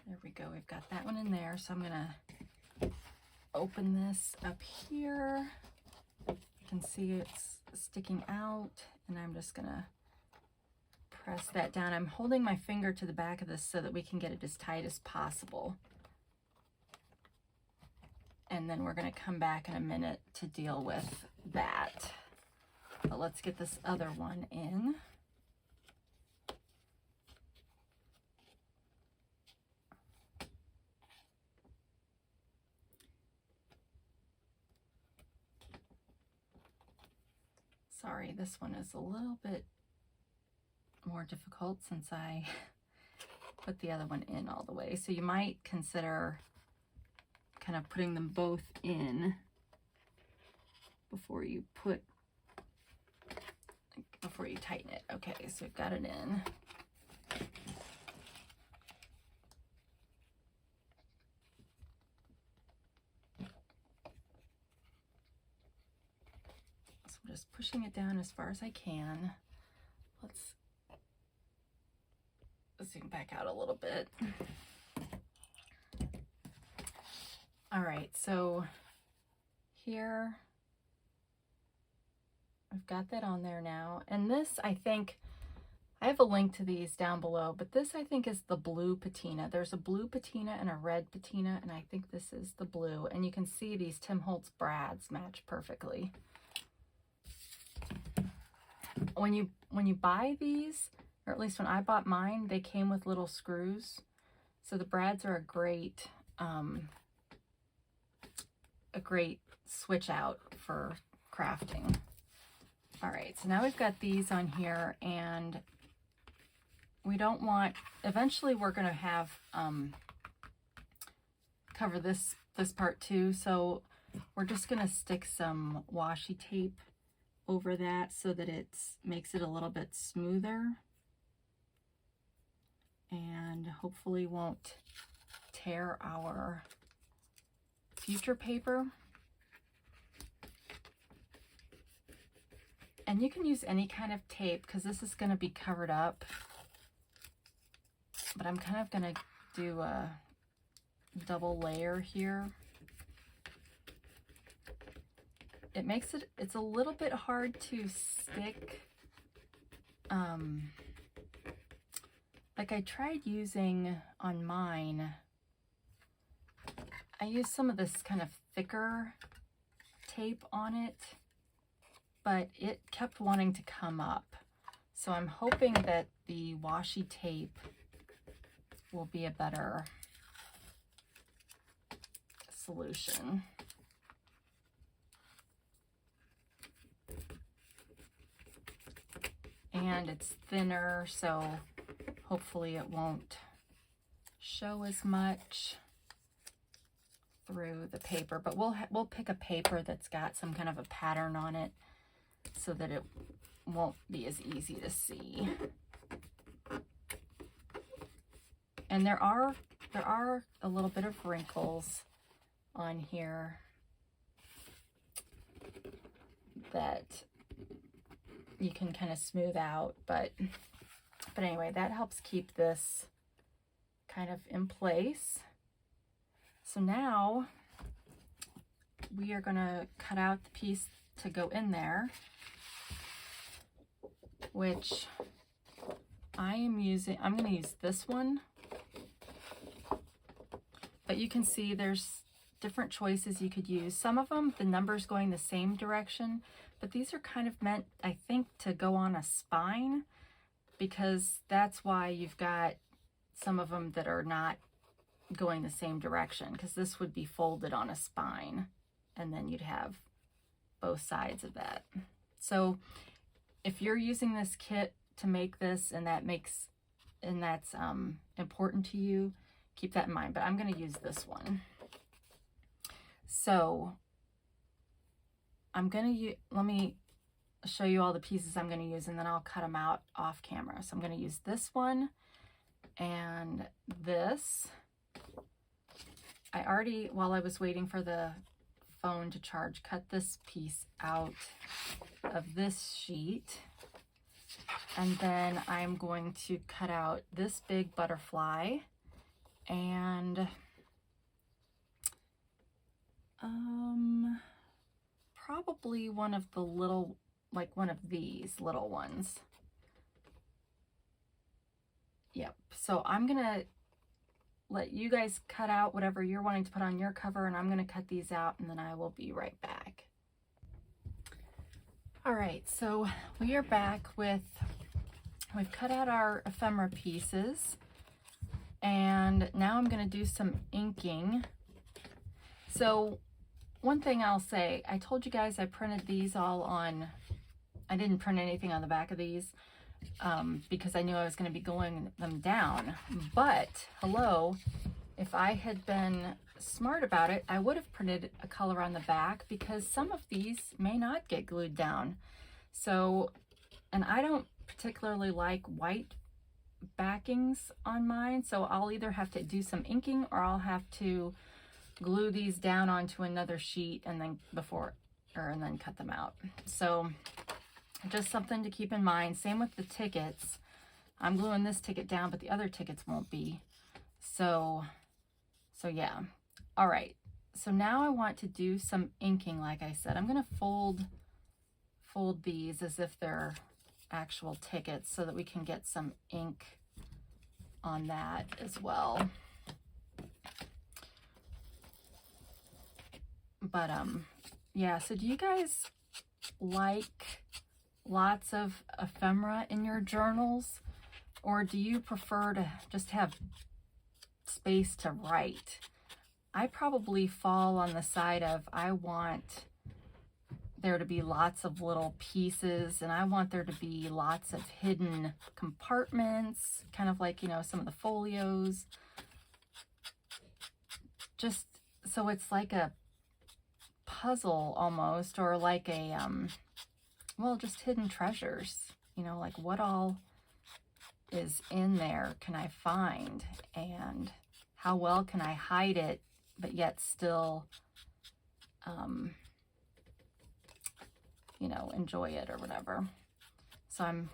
there we go. We've got that one in there. So I'm going to open this up here. You can see it's sticking out, and I'm just going to press that down. I'm holding my finger to the back of this so that we can get it as tight as possible. And then we're going to come back in a minute to deal with that. But let's get this other one in. Sorry, this one is a little bit more difficult since I put the other one in all the way. So you might consider kind of putting them both in before you tighten it. Okay, so we've got it in. So I'm just pushing it down as far as I can. Let's zoom back out a little bit. All right, so here I've got that on there now. And this, I think, I have a link to these down below, but this I think is the blue patina. There's a blue patina and a red patina, and I think this is the blue. And you can see these Tim Holtz brads match perfectly. When you buy these, or at least when I bought mine, they came with little screws. So the brads are a great switch out for crafting. All right, so now we've got these on here, and we don't want, eventually we're going to have cover this part too, so we're just going to stick some washi tape over that so that it makes it a little bit smoother and hopefully won't tear our future paper. And you can use any kind of tape because this is going to be covered up, but I'm kind of going to do a double layer here. It makes it's a little bit hard to stick. Like I tried using on mine, I used some of this kind of thicker tape on it, but it kept wanting to come up. So I'm hoping that the washi tape will be a better solution. And it's thinner, so hopefully it won't show as much through the paper. But we'll pick a paper that's got some kind of a pattern on it so that it won't be as easy to see. And there are a little bit of wrinkles on here that you can kind of smooth out, but anyway, that helps keep this kind of in place. So now we are going to cut out the piece to go in there, which I'm going to use this one, but you can see there's different choices you could use. Some of them, the numbers going the same direction, but these are kind of meant, I think, to go on a spine, because that's why you've got some of them that are not going the same direction, because this would be folded on a spine and then you'd have both sides of that. So if you're using this kit to make this and that's important to you, keep that in mind. But I'm going to use this one. So let me show you all the pieces I'm going to use, and then I'll cut them out off camera. So I'm going to use this one and this. I already, while I was waiting for the phone to charge, cut this piece out of this sheet. And then I'm going to cut out this big butterfly and probably one of the little, like one of these little ones. Yep. So I'm going to let you guys cut out whatever you're wanting to put on your cover, and I'm going to cut these out, and then I will be right back. All right, so we are back with, we've cut out our ephemera pieces, and now I'm going to do some inking. So one thing I'll say, I told you guys I printed these all on, I didn't print anything on the back of these because I knew I was going to be gluing them down. But hello, if I had been smart about it, I would have printed a color on the back, because some of these may not get glued down. So, and I don't particularly like white backings on mine, so I'll either have to do some inking or I'll have to glue these down onto another sheet and then and then cut them out. So just something to keep in mind. Same with the tickets. I'm gluing this ticket down, but the other tickets won't be. So yeah. All right. So now I want to do some inking. Like I said, I'm going to fold these as if they're actual tickets so that we can get some ink on that as well. But yeah, so do you guys like lots of ephemera in your journals, or do you prefer to just have space to write? I probably fall on the side of I want there to be lots of little pieces, and I want there to be lots of hidden compartments, kind of like, you know, some of the folios, just so it's like a puzzle almost, or like a well, just hidden treasures, you know, like what all is in there can I find, and how well can I hide it, but yet still, you know, enjoy it or whatever. So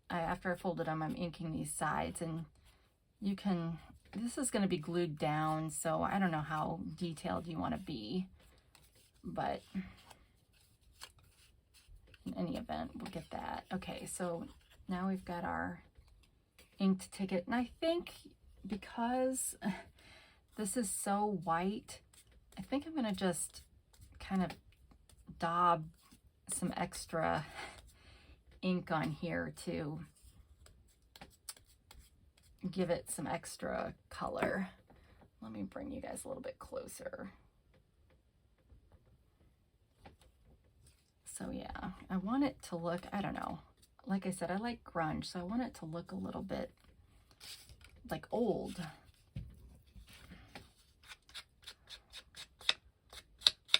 after I folded them, I'm inking these sides, and you can, this is going to be glued down, so I don't know how detailed you want to be, but in any event, we'll get that. Okay, so now we've got our inked ticket, and I think because this is so white, I think I'm going to just kind of daub some extra ink on here to give it some extra color. Let me bring you guys a little bit closer. So yeah, I want it to look, I don't know, like I said, I like grunge, so I want it to look a little bit like old.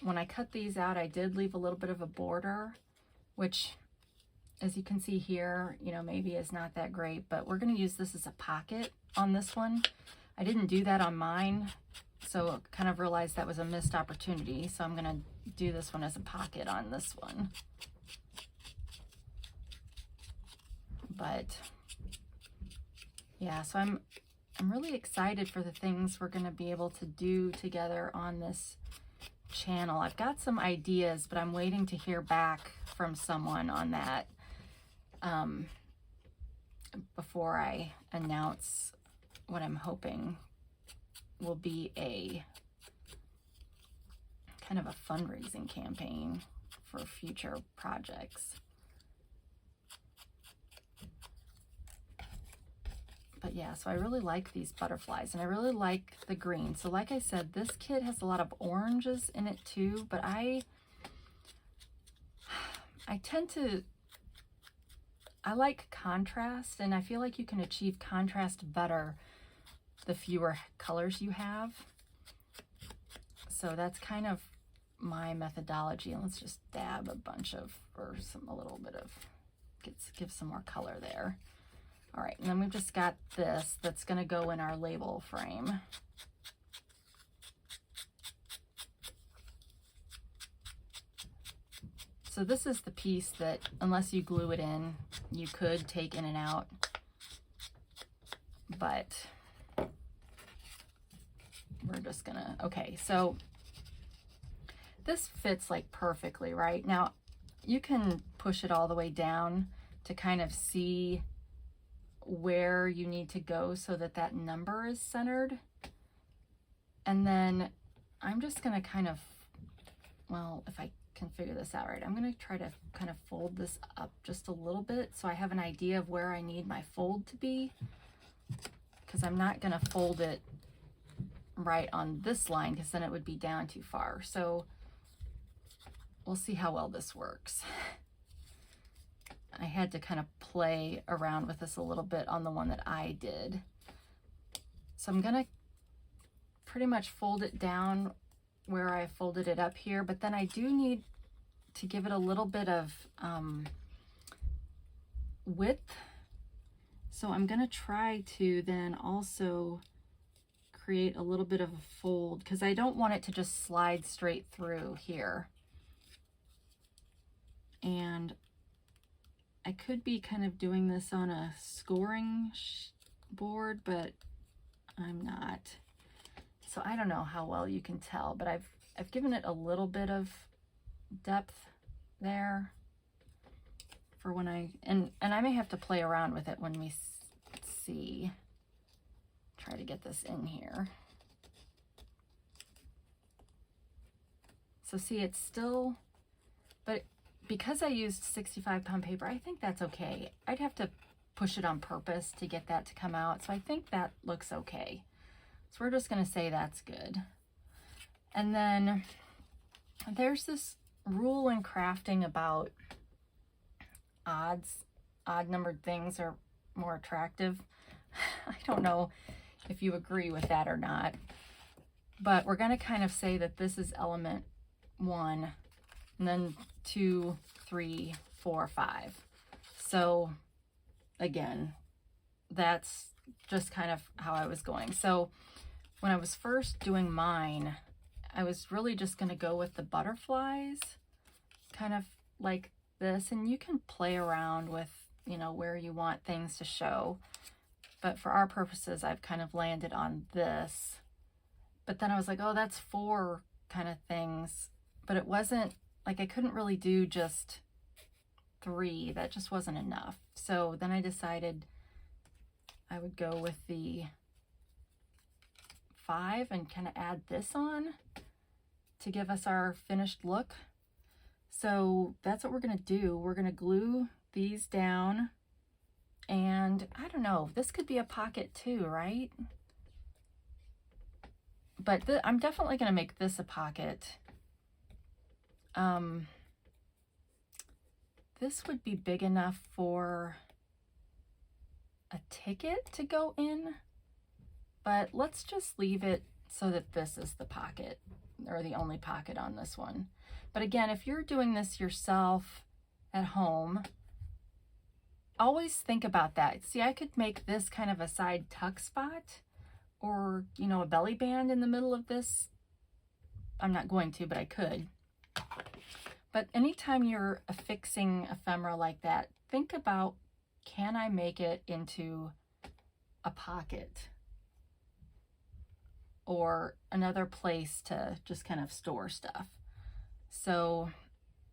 When I cut these out, I did leave a little bit of a border, which, as you can see here, you know, maybe is not that great, but we're going to use this as a pocket on this one. I didn't do that on mine, so kind of realized that was a missed opportunity. So I'm going to do this one as a pocket on this one. But yeah, so I'm really excited for the things we're going to be able to do together on this channel. I've got some ideas, but I'm waiting to hear back from someone on that before I announce what I'm hoping will be a kind of a fundraising campaign for future projects. But yeah, so I really like these butterflies, and I really like the green. So like I said, this kit has a lot of oranges in it too, but I tend to, I like contrast, and I feel like you can achieve contrast better the fewer colors you have. So that's kind of my methodology. And let's just dab a bunch of, or a little bit of, give some more color there. All right, and then we've just got this that's going to go in our label frame. So this is the piece that, unless you glue it in, you could take in and out. But we're just gonna, okay, so this fits like perfectly, right? Now, you can push it all the way down to kind of see where you need to go so that that number is centered. And then I'm just going to kind of, well, if I can figure this out right, I'm going to try to kind of fold this up just a little bit so I have an idea of where I need my fold to be, because I'm not going to fold it right on this line because then it would be down too far. So we'll see how well this works. I had to kind of play around with this a little bit on the one that I did. So I'm going to pretty much fold it down where I folded it up here, but then I do need to give it a little bit of width. So I'm going to try to then also create a little bit of a fold, because I don't want it to just slide straight through here. And I could be kind of doing this on a scoring board, but I'm not. So I don't know how well you can tell, but I've given it a little bit of depth there for when and I may have to play around with it when we see. Try to get this in here. So see, it's still, but because I used 65-pound paper, I think that's okay. I'd have to push it on purpose to get that to come out. So I think that looks okay. So we're just going to say that's good. And then there's this rule in crafting about odd numbered things are more attractive. I don't know if you agree with that or not, but we're going to kind of say that this is element 1, and then 2, 3, 4, 5. So again, that's just kind of how I was going. So when I was first doing mine, I was really just going to go with the butterflies, kind of like this, and you can play around with, you know, where you want things to show. But for our purposes, I've kind of landed on this. But then I was like, oh, that's 4 kind of things. But it wasn't, like, I couldn't really do just 3. That just wasn't enough. So then I decided I would go with the 5 and kind of add this on to give us our finished look. So that's what we're going to do. We're going to glue these down, and I don't know, this could be a pocket too, right? But I'm definitely going to make this a pocket. This would be big enough for a ticket to go in, but let's just leave it so that this is the pocket, or the only pocket on this one. But again, if you're doing this yourself at home, always think about that. See, I could make this kind of a side tuck spot, or, you know, a belly band in the middle of this. I'm not going to, but I could. But anytime you're affixing ephemera like that, think about, can I make it into a pocket or another place to just kind of store stuff? So,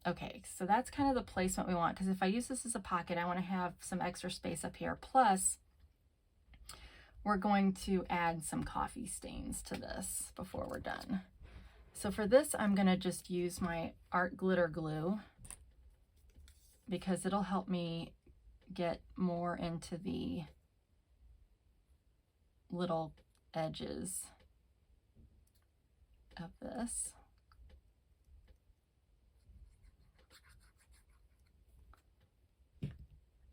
okay, so that's kind of the placement we want, because if I use this as a pocket, I want to have some extra space up here. Plus, we're going to add some coffee stains to this before we're done. So for this, I'm going to just use my art glitter glue, because it'll help me get more into the little edges of this.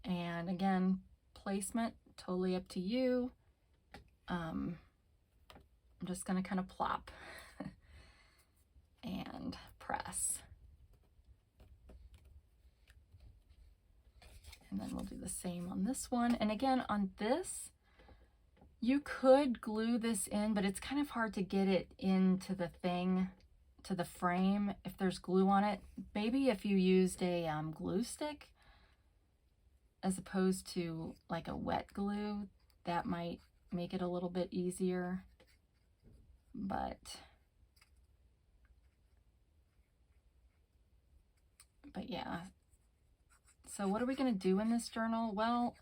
And again, placement, totally up to you. I'm just going to kind of plop and press. And then we'll do the same on this one. And again, on this, you could glue this in, but it's kind of hard to get it into the thing, to the frame, if there's glue on it. Maybe if you used a glue stick as opposed to like a wet glue, that might make it a little bit easier. But yeah. So what are we going to do in this journal? Well,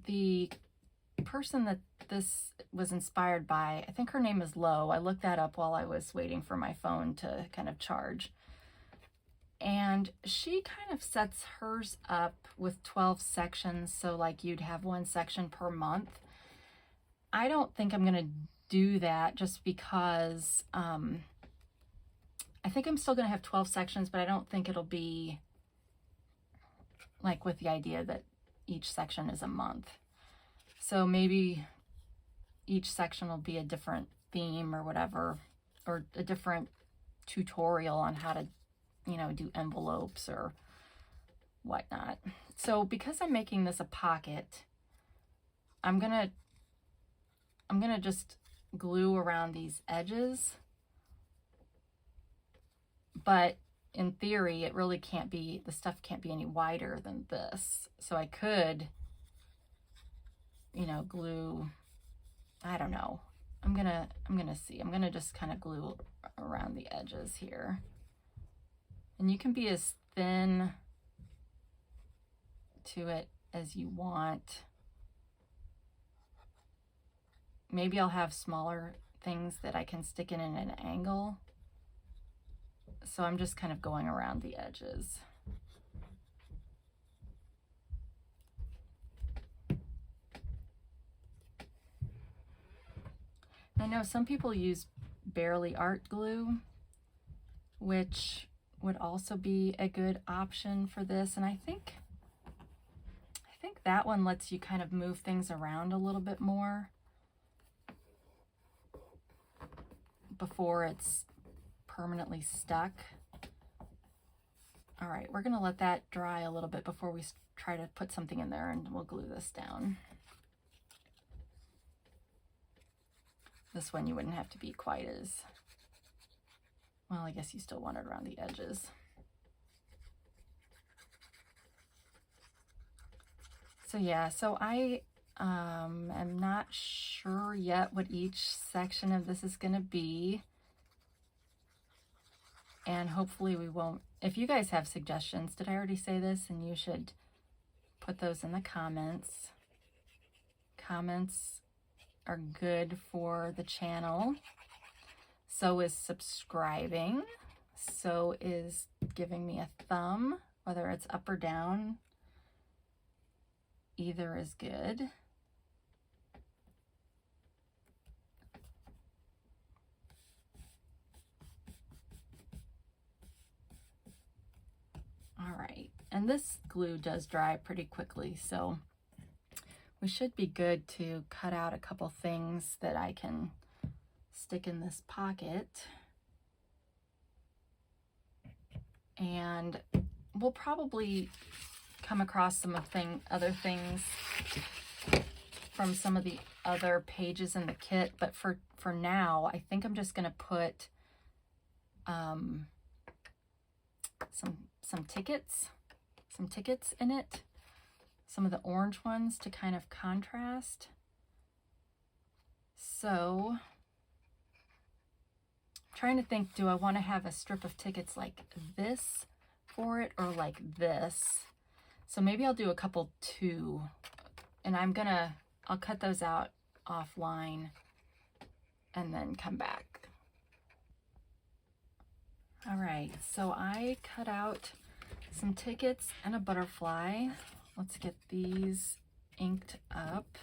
the person that this was inspired by, I think her name is Lo. I looked that up while I was waiting for my phone to kind of charge. And she kind of sets hers up with 12 sections, so like you'd have 1 section per month. I don't think I'm going to do that, just because I think I'm still going to have 12 sections, but I don't think it'll be like with the idea that each section is a month. So maybe each section will be a different theme or whatever, or a different tutorial on how to, you know, do envelopes or whatnot. So because I'm making this a pocket, I'm gonna just glue around these edges. But in theory, it really can't be, the stuff can't be any wider than this. So I could, you know, glue, I don't know. I'm gonna see. I'm gonna just kind of glue around the edges here. And you can be as thin to it as you want. Maybe I'll have smaller things that I can stick in an angle. So I'm just kind of going around the edges. I know some people use Barely Art glue, which would also be a good option for this. And I think that one lets you kind of move things around a little bit more before it's permanently stuck. All right, we're gonna let that dry a little bit before we try to put something in there, and we'll glue this down. This one you wouldn't have to be quite as, well, I guess you still want it around the edges. So yeah, so I am not sure yet what each section of this is gonna be. And hopefully we won't, if you guys have suggestions, did I already say this? And you should put those in the comments. Comments are good for the channel. So is subscribing. So is giving me a thumb, whether it's up or down. Either is good. All right, and this glue does dry pretty quickly, so we should be good to cut out a couple things that I can stick in this pocket. And we'll probably come across some other things from some of the other pages in the kit, but for now, I think I'm just gonna put some tickets in it, some of the orange ones to kind of contrast. So I'm trying to think, do I want to have a strip of tickets like this for it or like this? So maybe I'll do a couple too, and I'll cut those out offline and then come back. All right, so I cut out some tickets and a butterfly. Let's get these inked up.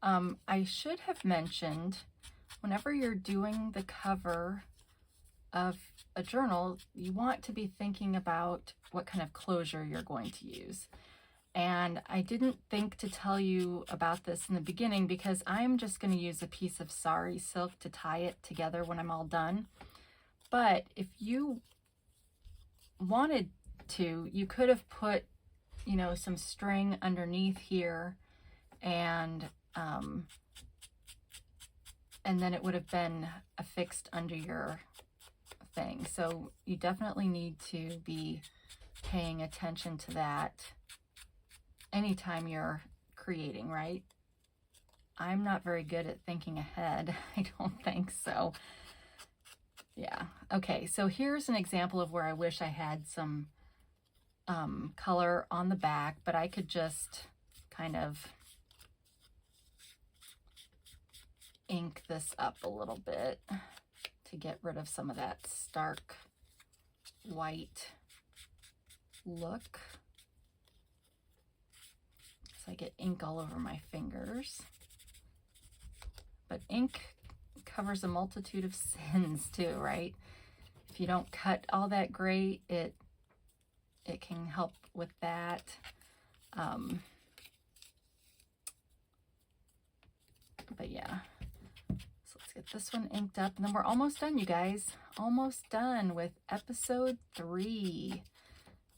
I should have mentioned, whenever you're doing the cover of a journal, you want to be thinking about what kind of closure you're going to use. And I didn't think to tell you about this in the beginning because I'm just going to use a piece of sari silk to tie it together when I'm all done. But if you wanted to, you could have put, you know, some string underneath here, and then it would have been affixed under your thing. So you definitely need to be paying attention to that anytime you're creating, right? I'm not very good at thinking ahead. I don't think so. Yeah. Okay, so here's an example of where I wish I had some color on the back, but I could just kind of ink this up a little bit to get rid of some of that stark white look. So I get ink all over my fingers. But ink covers a multitude of sins too, right? If you don't cut all that great, it can help with that. But yeah, so let's get this one inked up, and then we're almost done, you guys. Almost done with episode 3.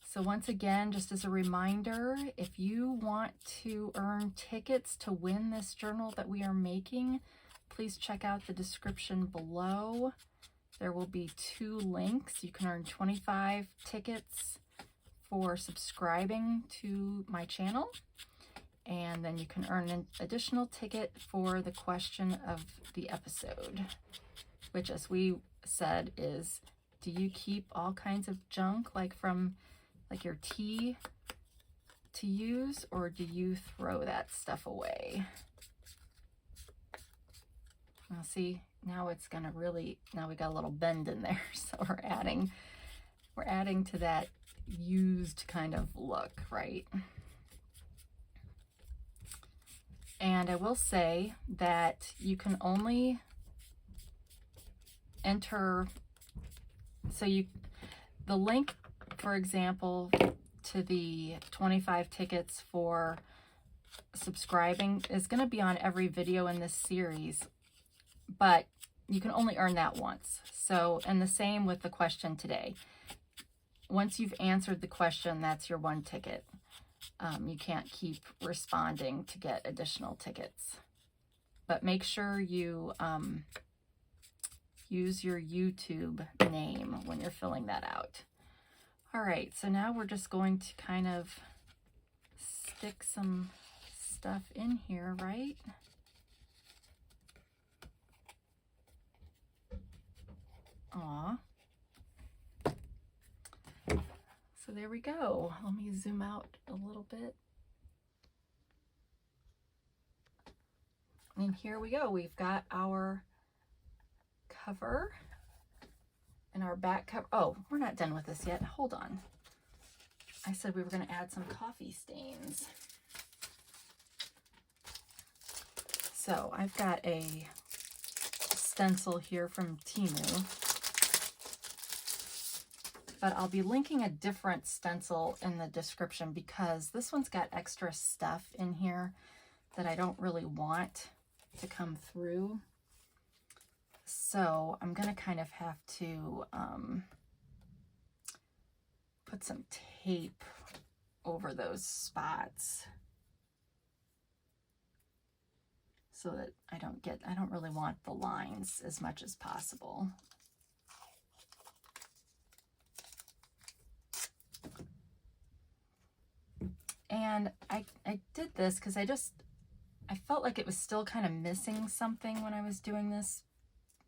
So once again, just as a reminder, if you want to earn tickets to win this journal that we are making, please check out the description below. There will be 2 links. You can earn 25 tickets for subscribing to my channel, and then you can earn an additional ticket for the question of the episode, which, as we said, is, do you keep all kinds of junk, like from like your tea to use, or do you throw that stuff away? Now see, now it's gonna really, now we got a little bend in there, so we're adding to that used kind of look, right? And I will say that you can only enter, so the link, for example, to the 25 tickets for subscribing is going to be on every video in this series, but you can only earn that once. So, and the same with the question today. Once you've answered the question, that's your one ticket. You can't keep responding to get additional tickets. But make sure you use your YouTube name when you're filling that out. All right, so now we're just going to kind of stick some stuff in here, right? Aw. So there we go. Let me zoom out a little bit. And here we go. We've got our cover and our back cover. Oh, we're not done with this yet. Hold on. I said we were going to add some coffee stains. So I've got a stencil here from Temu, but I'll be linking a different stencil in the description because this one's got extra stuff in here that I don't really want to come through. So I'm going to kind of have to put some tape over those spots so that I don't really want the lines as much as possible. And I did this because I felt like it was still kind of missing something when I was doing this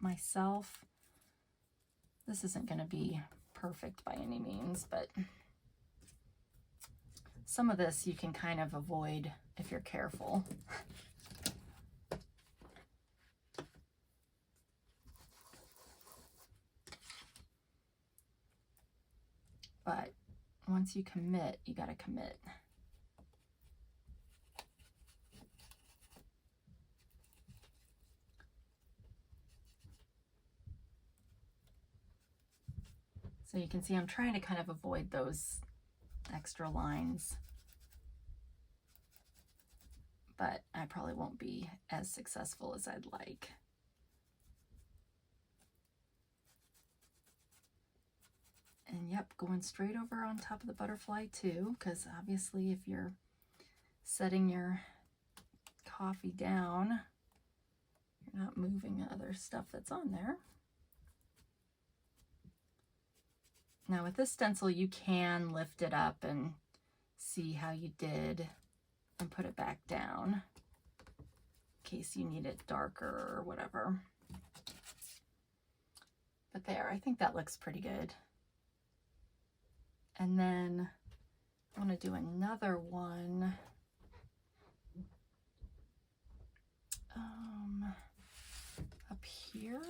myself. This isn't going to be perfect by any means, but some of this you can kind of avoid if you're careful. But once you commit, you got to commit. So you can see I'm trying to kind of avoid those extra lines, but I probably won't be as successful as I'd like. And yep, going straight over on top of the butterfly too, because obviously if you're setting your coffee down, you're not moving the other stuff that's on there. Now with this stencil, you can lift it up and see how you did and put it back down in case you need it darker or whatever. But there, I think that looks pretty good. And then I want to do another one. Up here.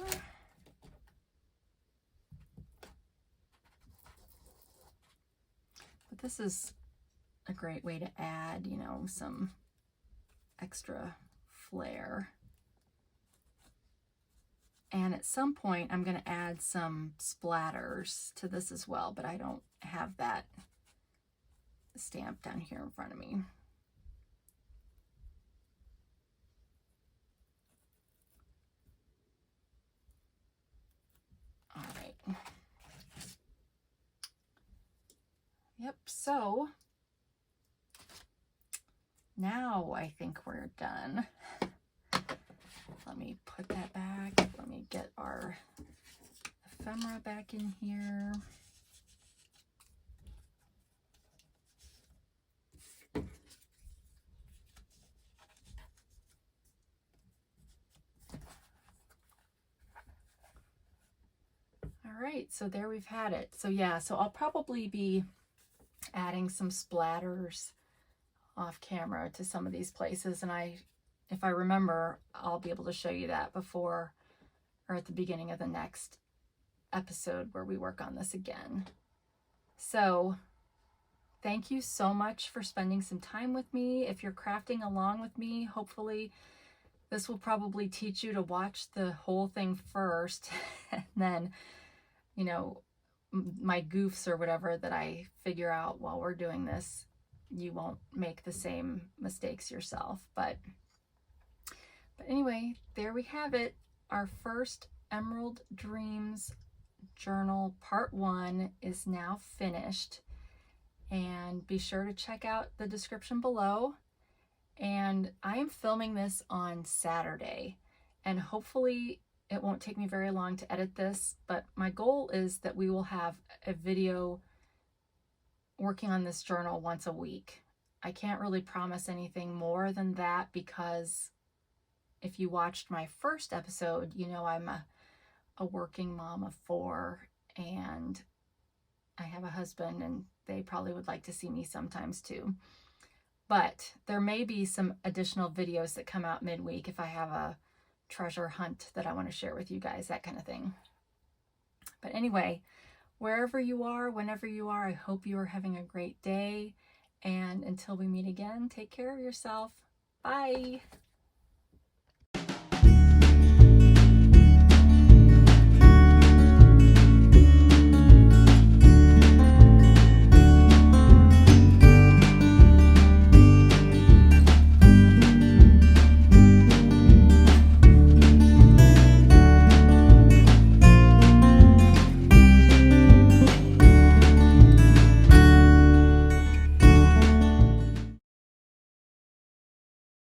But this is a great way to add, you know, some extra flair. And at some point, I'm going to add some splatters to this as well, but I don't have that stamp down here in front of me. All right. Yep, so now I think we're done. Let me put that back. Let me get our ephemera back in here. All right, so there we've had it. So yeah, so I'll probably be adding some splatters off camera to some of these places, and if I remember, I'll be able to show you that before or at the beginning of the next episode where we work on this again. So thank you so much for spending some time with me. If you're crafting along with me, hopefully this will probably teach you to watch the whole thing first and then, you know, my goofs or whatever that I figure out while we're doing this, you won't make the same mistakes yourself. But anyway, there we have it. Our first Emerald Dreams Journal Part 1 is now finished. And be sure to check out the description below. And I am filming this on Saturday, and hopefully it won't take me very long to edit this, but my goal is that we will have a video working on this journal once a week. I can't really promise anything more than that, because if you watched my first episode, you know I'm a working mom of 4, and I have a husband, and they probably would like to see me sometimes too. But there may be some additional videos that come out midweek if I have a treasure hunt that I want to share with you guys, that kind of thing. But anyway, wherever you are, whenever you are, I hope you are having a great day. And until we meet again, take care of yourself. Bye.